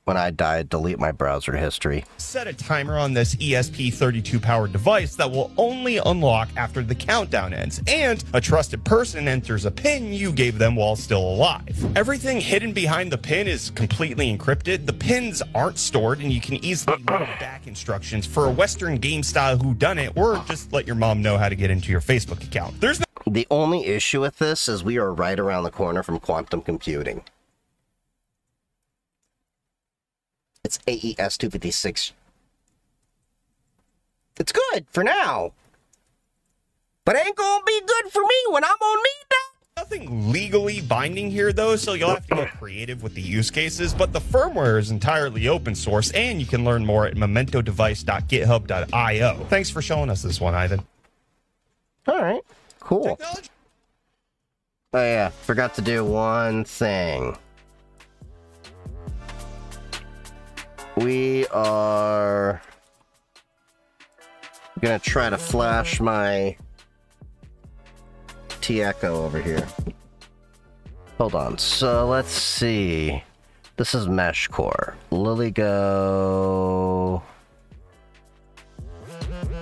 when I die, delete my browser history. Set a timer on this ESP32 powered device that will only unlock after the countdown ends, and a trusted person enters a PIN you gave them while still alive. Everything hidden behind the PIN is completely encrypted. The PINs aren't stored, and you can easily read back instructions for a Western game style whodunit, or just let your mom know how to get into your Facebook account. There's no The only issue with this is we are right around the corner from quantum computing. It's AES 256. It's good for now. But ain't gonna be good for me when I'm gonna need that. nothing legally binding here, though, so you'll have to get creative with the use cases, but the firmware is entirely open source, and you can learn more at mementodevice.github.io. Thanks for showing us this one, Ivan. All right, cool. Technology. Oh yeah, forgot to do one thing. We are gonna try to flash my T-Echo over here. Hold on, so let's see. This is Meshcore. LilyGo.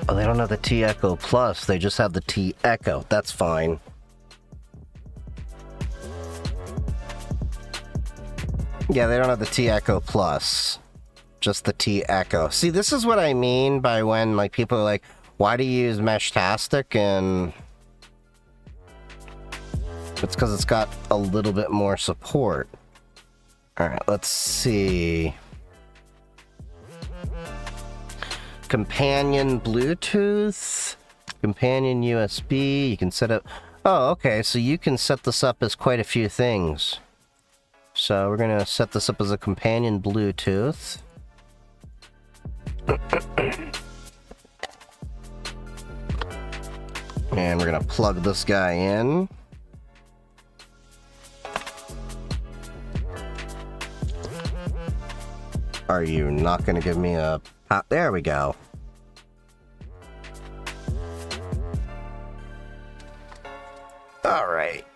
Oh, they don't have the T-Echo Plus, they just have the T-Echo. That's fine. Yeah, they don't have the T-Echo Plus. Just the T-Echo. See, this is what I mean by when, like, people are like, why do you use Meshtastic? And it's because it's got a little bit more support. Alright, let's see. Companion Bluetooth. Companion USB. You can set up... Oh, okay, so you can set this up as quite a few things. So we're gonna set this up as a companion Bluetooth. And we're gonna plug this guy in. Are you not gonna give me a... there we go. Alright.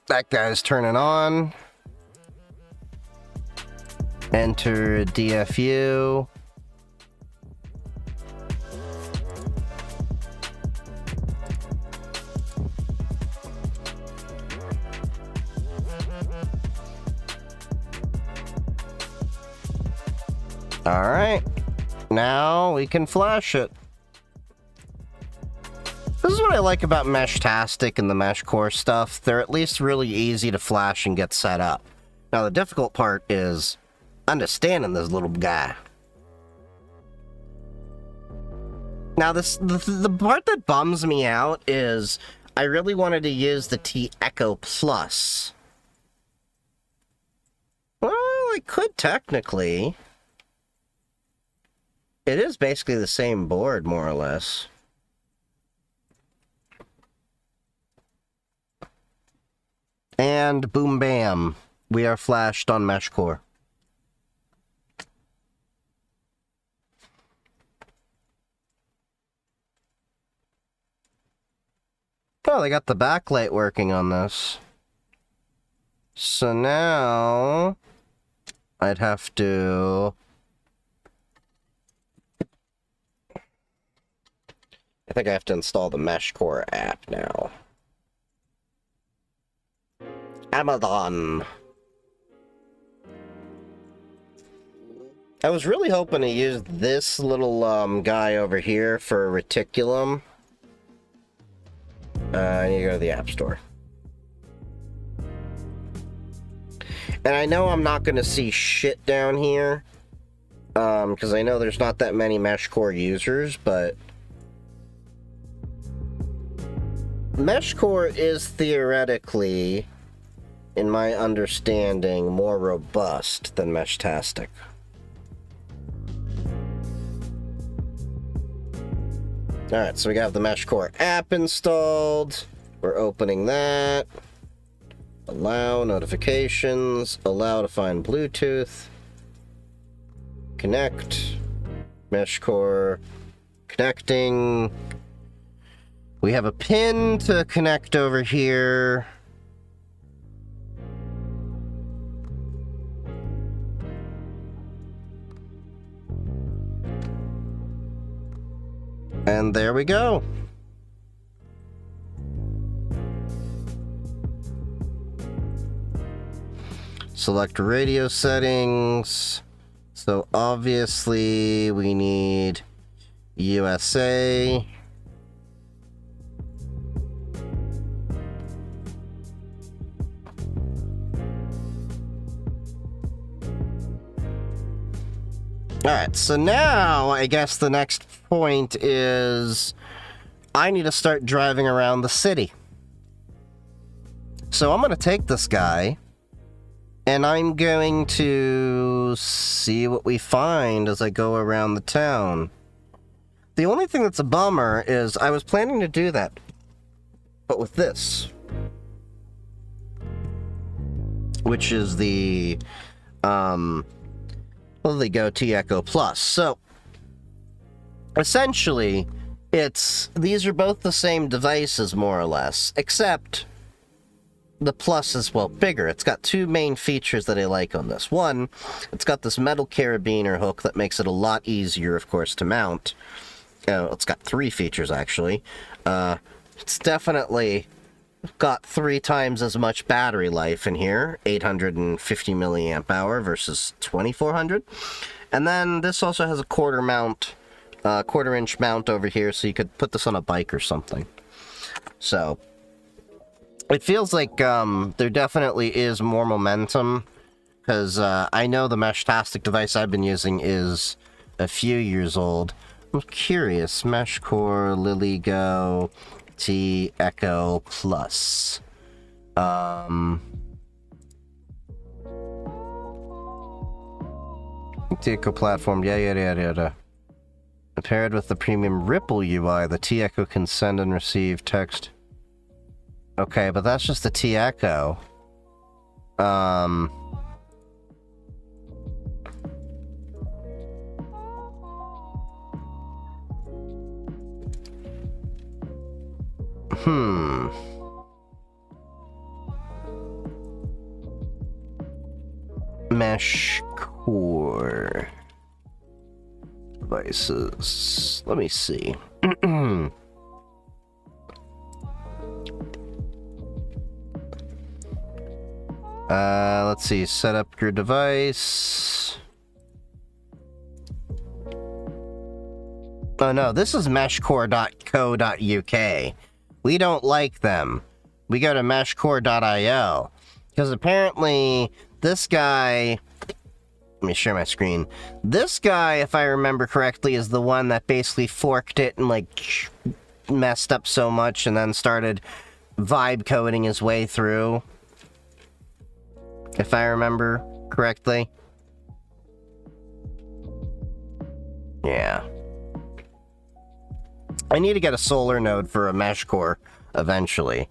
That guy's turning on. Enter DFU. Alright, now we can flash it. This is what I like about Meshtastic and the Meshcore stuff. They're at least really easy to flash and get set up. Now the difficult part is understanding this little guy. Now the part that bums me out is I really wanted to use the T-Echo Plus. Well, I could technically. It is basically the same board, more or less. And boom bam, we are flashed on Meshcore. Oh, they got the backlight working on this. So now I'd have to... I think I have to install the Meshcore app now. Amazon. I was really hoping to use this little guy over here for a reticulum. I need to go to the App Store. And I know I'm not going to see shit down here, because I know there's not that many Meshcore users, but Meshcore is theoretically, in my understanding, more robust than Meshtastic. Alright, so we got the Meshcore app installed. We're opening that. Allow notifications. Allow to find Bluetooth. Connect. Meshcore. Connecting. We have a pin to connect over here. And there we go. Select radio settings. So obviously we need USA. Alright, so now I guess the next point is I need to start driving around the city. So I'm going to take this guy and I'm going to see what we find as I go around the town. The only thing that's a bummer is I was planning to do that, but with this, which is the LilyGo T-Echo Plus. So essentially, these are both the same devices, more or less, except the Plus is, well, bigger. It's got two main features that I like on this. One, it's got this metal carabiner hook that makes it a lot easier, of course, to mount. It's got three features, actually. It's definitely got 3 times as much battery life in here, 850 milliamp hour versus 2400. And then this also has a quarter-inch mount over here, so you could put this on a bike or something. So it feels like there definitely is more momentum, because I know the Meshtastic device I've been using is a few years old. I'm curious. Meshcore LilyGo T-Echo Plus. T-Echo platform, yada. Paired with the premium Ripple UI, the T-Echo can send and receive text. Okay, but that's just the T-Echo. Meshcore devices. Let me see. Let's see. Set up your device. Oh no, this is meshcore.co.uk. We don't like them. We go to meshcore.io. Because apparently, this guy... Let me share my screen. This guy, if I remember correctly, is the one that basically forked it and, like, messed up so much and then started vibe coding his way through. If I remember correctly. Yeah. I need to get a solar node for a Meshcore eventually.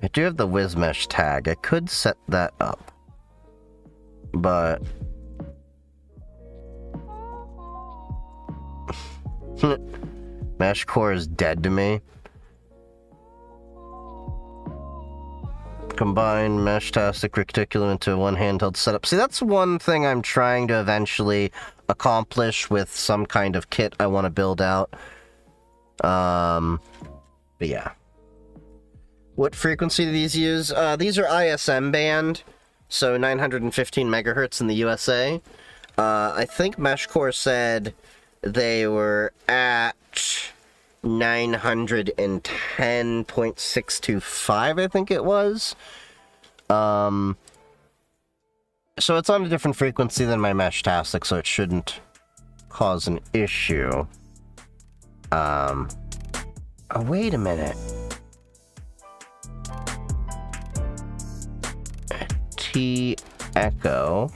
I do have the WizMesh tag. I could set that up. But... Meshcore is dead to me. Combine Meshtastic Reticulum into one handheld setup. See, that's one thing I'm trying to eventually accomplish with some kind of kit I want to build out. But yeah. What frequency do these use? These are ISM band, so 915 megahertz in the USA. I think Meshcore said they were at 910.625, I think it was. So it's on a different frequency than my Meshtastic, so it shouldn't cause an issue. Oh, wait a minute. T echo.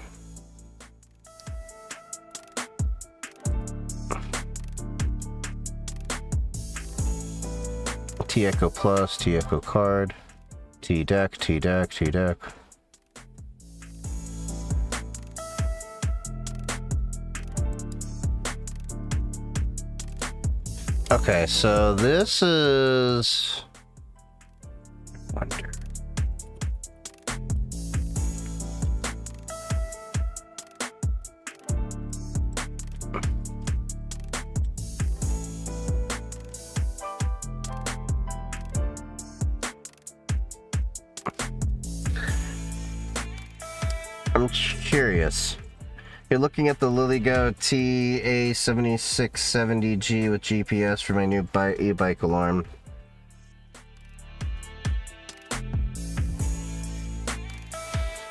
T echo plus, T echo card, T deck, T deck, T deck. Okay, so this is... Wonder. I'm curious. You're looking at the LilyGo TA7670G with GPS for my new e-bike alarm.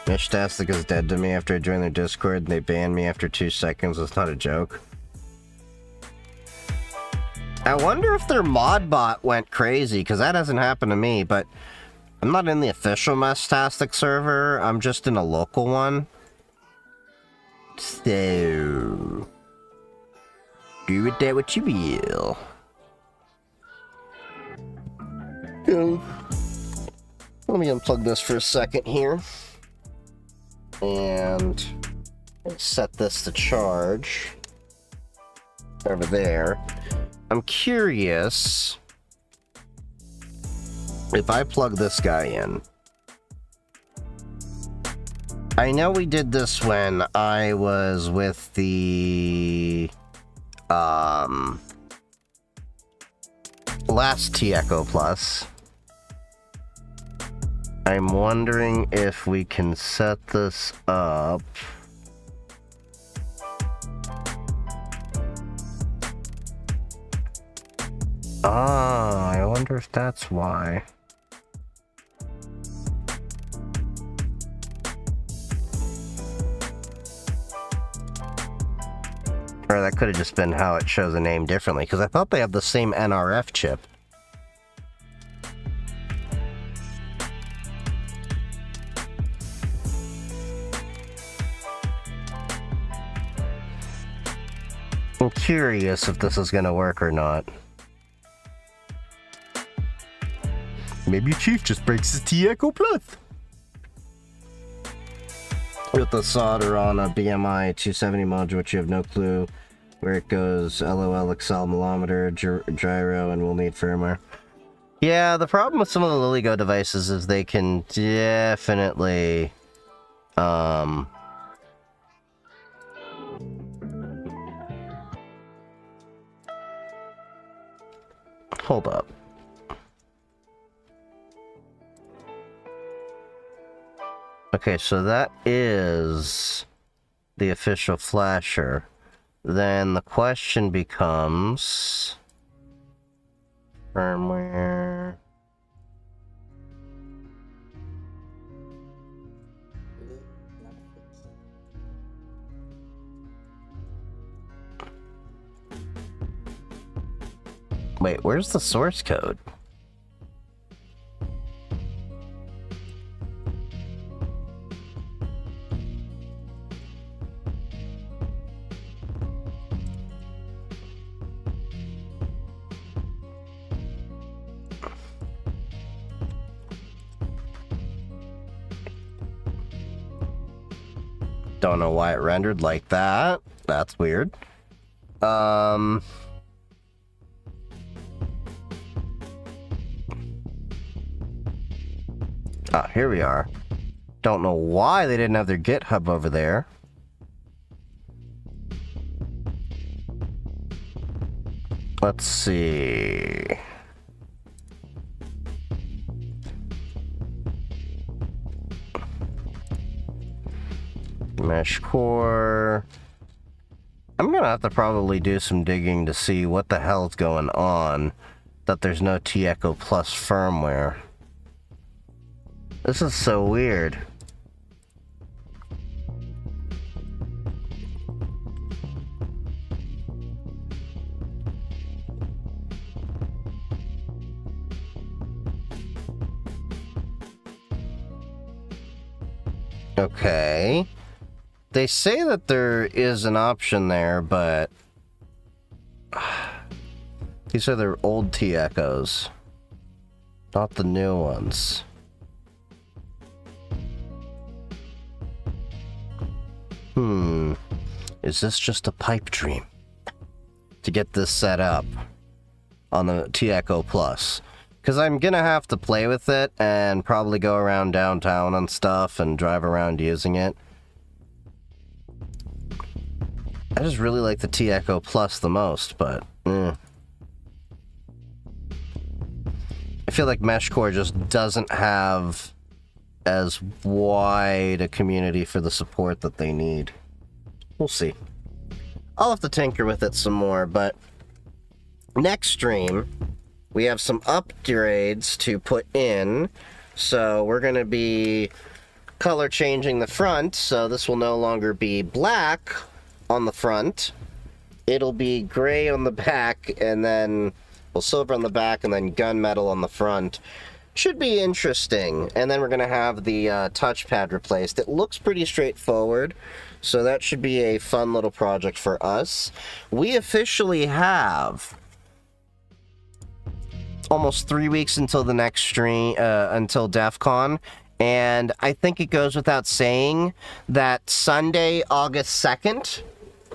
Meshtastic is dead to me after I joined their Discord and they banned me after 2 seconds. It's not a joke. I wonder if their mod bot went crazy, because that hasn't happened to me, but I'm not in the official Meshtastic server. I'm just in a local one. So, do with that what you will. Let me unplug this for a second here. And set this to charge. Over there. I'm curious if I plug this guy in. I know we did this when I was with the last T-Echo Plus. I'm wondering if we can set this up. Ah, I wonder if that's why. Or that could have just been how it shows a name differently, because I thought they have the same NRF chip. I'm curious if this is going to work or not. Maybe Chief just breaks his T-Echo Plus. With the solder on a BMI 270 module, which you have no clue where it goes. LOL, accelerometer, gyro, and we'll need firmware. Yeah, the problem with some of the LilyGo devices is they can definitely... Hold up. Okay, so that is the official flasher. Then the question becomes... firmware... Wait, where's the source code? Don't know why it rendered like that. That's weird. Ah, here we are. Don't know why they didn't have their GitHub over there. Let's see. Meshcore. I'm gonna have to probably do some digging to see what the hell's going on, that there's no T-Echo Plus firmware. This is so weird. Okay. They say that there is an option there, but these are their old T-Echoes, not the new ones. Is this just a pipe dream to get this set up on the T-Echo Plus? Because I'm gonna have to play with it and probably go around downtown and stuff and drive around using it. I just really like the T-Echo Plus the most, but I feel like Meshcore just doesn't have as wide a community for the support that they need. We'll see. I'll have to tinker with it some more, but next stream, we have some upgrades to put in. So we're going to be color changing the front, so this will no longer be black on the front. It'll be gray on the back, and then, well, silver on the back, and then gunmetal on the front. Should be interesting. And then we're going to have the touchpad replaced. It looks pretty straightforward, so that should be a fun little project for us. We officially have almost 3 weeks until the next stream, until DEF CON. And I think it goes without saying that Sunday, August 2nd,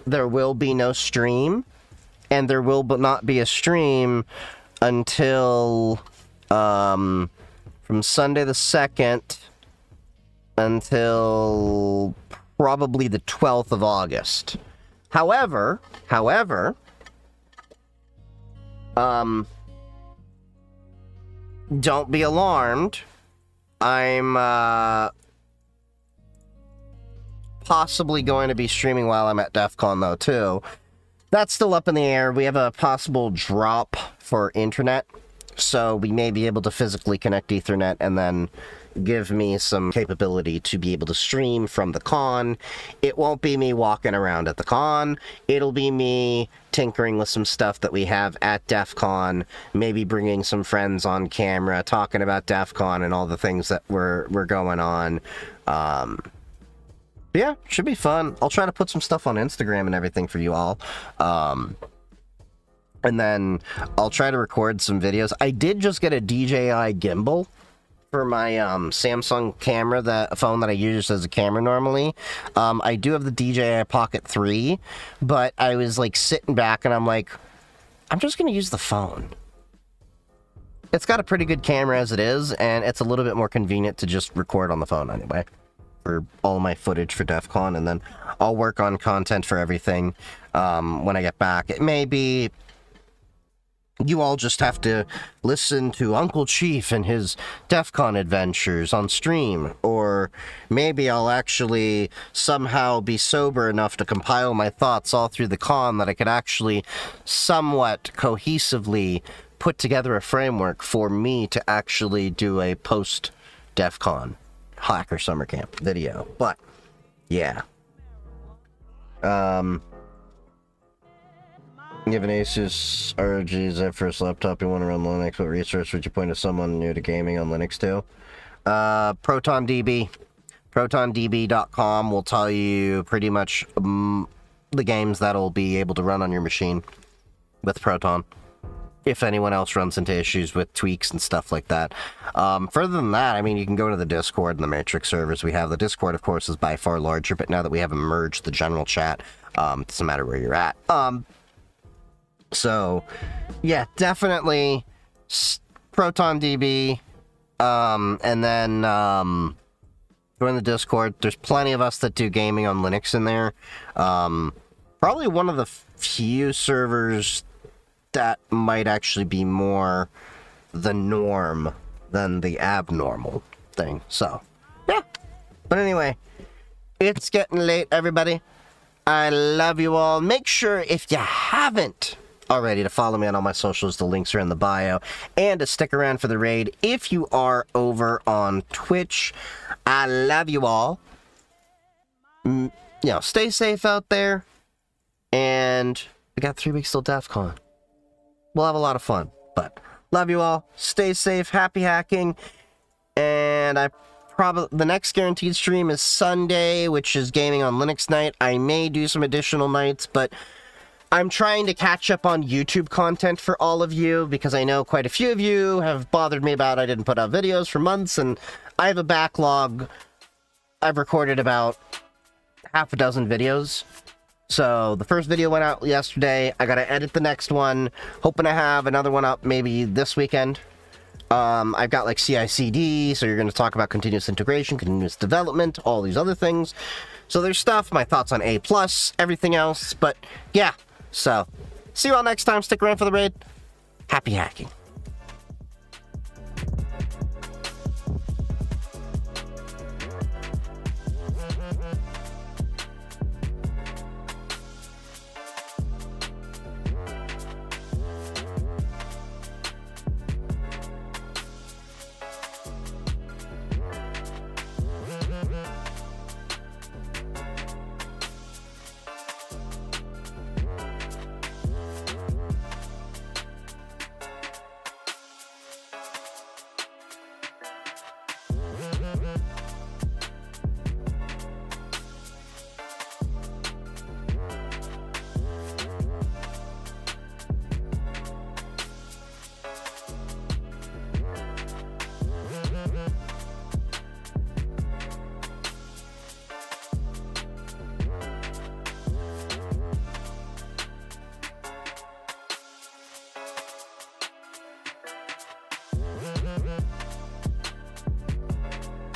there will be no stream. And there will not be a stream until from Sunday the 2nd until probably the 12th of August. However, don't be alarmed. I'm possibly going to be streaming while I'm at DEF CON, though, too. That's still up in the air. We have a possible drop for internet, so we may be able to physically connect Ethernet and then give me some capability to be able to stream from the con. It won't be me walking around at the con. It'll be me tinkering with some stuff that we have at DEF CON, maybe bringing some friends on camera, talking about DEF CON and all the things that were going on. Yeah, should be fun. I'll try to put some stuff on Instagram and everything for you all. And then I'll try to record some videos. I did just get a DJI gimbal for my Samsung camera, the phone that I use as a camera normally. I do have the DJI Pocket 3, but I was like sitting back and I'm like, I'm just going to use the phone. It's got a pretty good camera as it is, and it's a little bit more convenient to just record on the phone anyway, for all my footage for DEF CON, and then I'll work on content for everything when I get back. It may be you all just have to listen to Uncle Chief and his DEF CON adventures on stream, or maybe I'll actually somehow be sober enough to compile my thoughts all through the con that I could actually somewhat cohesively put together a framework for me to actually do a post DEF CON Hacker Summer Camp video. But yeah, you have an Asus ROG Zephyrus laptop, you want to run Linux, what resource would you point to someone new to gaming on Linux to? ProtonDB. ProtonDB.com will tell you pretty much the games that'll be able to run on your machine with Proton, if anyone else runs into issues with tweaks and stuff like that. Further than that, I mean, you can go to the Discord and the Matrix servers we have. The Discord, of course, is by far larger, but now that we have merged the general chat, it doesn't matter where you're at. So, yeah, definitely ProtonDB, and then join the Discord. There's plenty of us that do gaming on Linux in there. Probably one of the few servers that might actually be more the norm than the abnormal thing. So, yeah. But anyway, it's getting late, everybody. I love you all. Make sure, if you haven't already, to follow me on all my socials. The links are in the bio. And to stick around for the raid if you are over on Twitch. I love you all. Stay safe out there. And we got 3 weeks till DEF CON. We'll have a lot of fun. But love you all. Stay safe. Happy hacking. And the next guaranteed stream is Sunday, which is gaming on Linux night. I may do some additional nights, but I'm trying to catch up on YouTube content for all of you, because I know quite a few of you have bothered me about I didn't put out videos for months, and I have a backlog. I've recorded about half a dozen videos. So the first video went out yesterday. I gotta edit the next one. Hoping to have another one up maybe this weekend. I've got like CI/CD, so you're going to talk about continuous integration, continuous development, all these other things. So there's stuff, my thoughts on A+, everything else. But yeah, so see you all next time. Stick around for the raid. Happy hacking.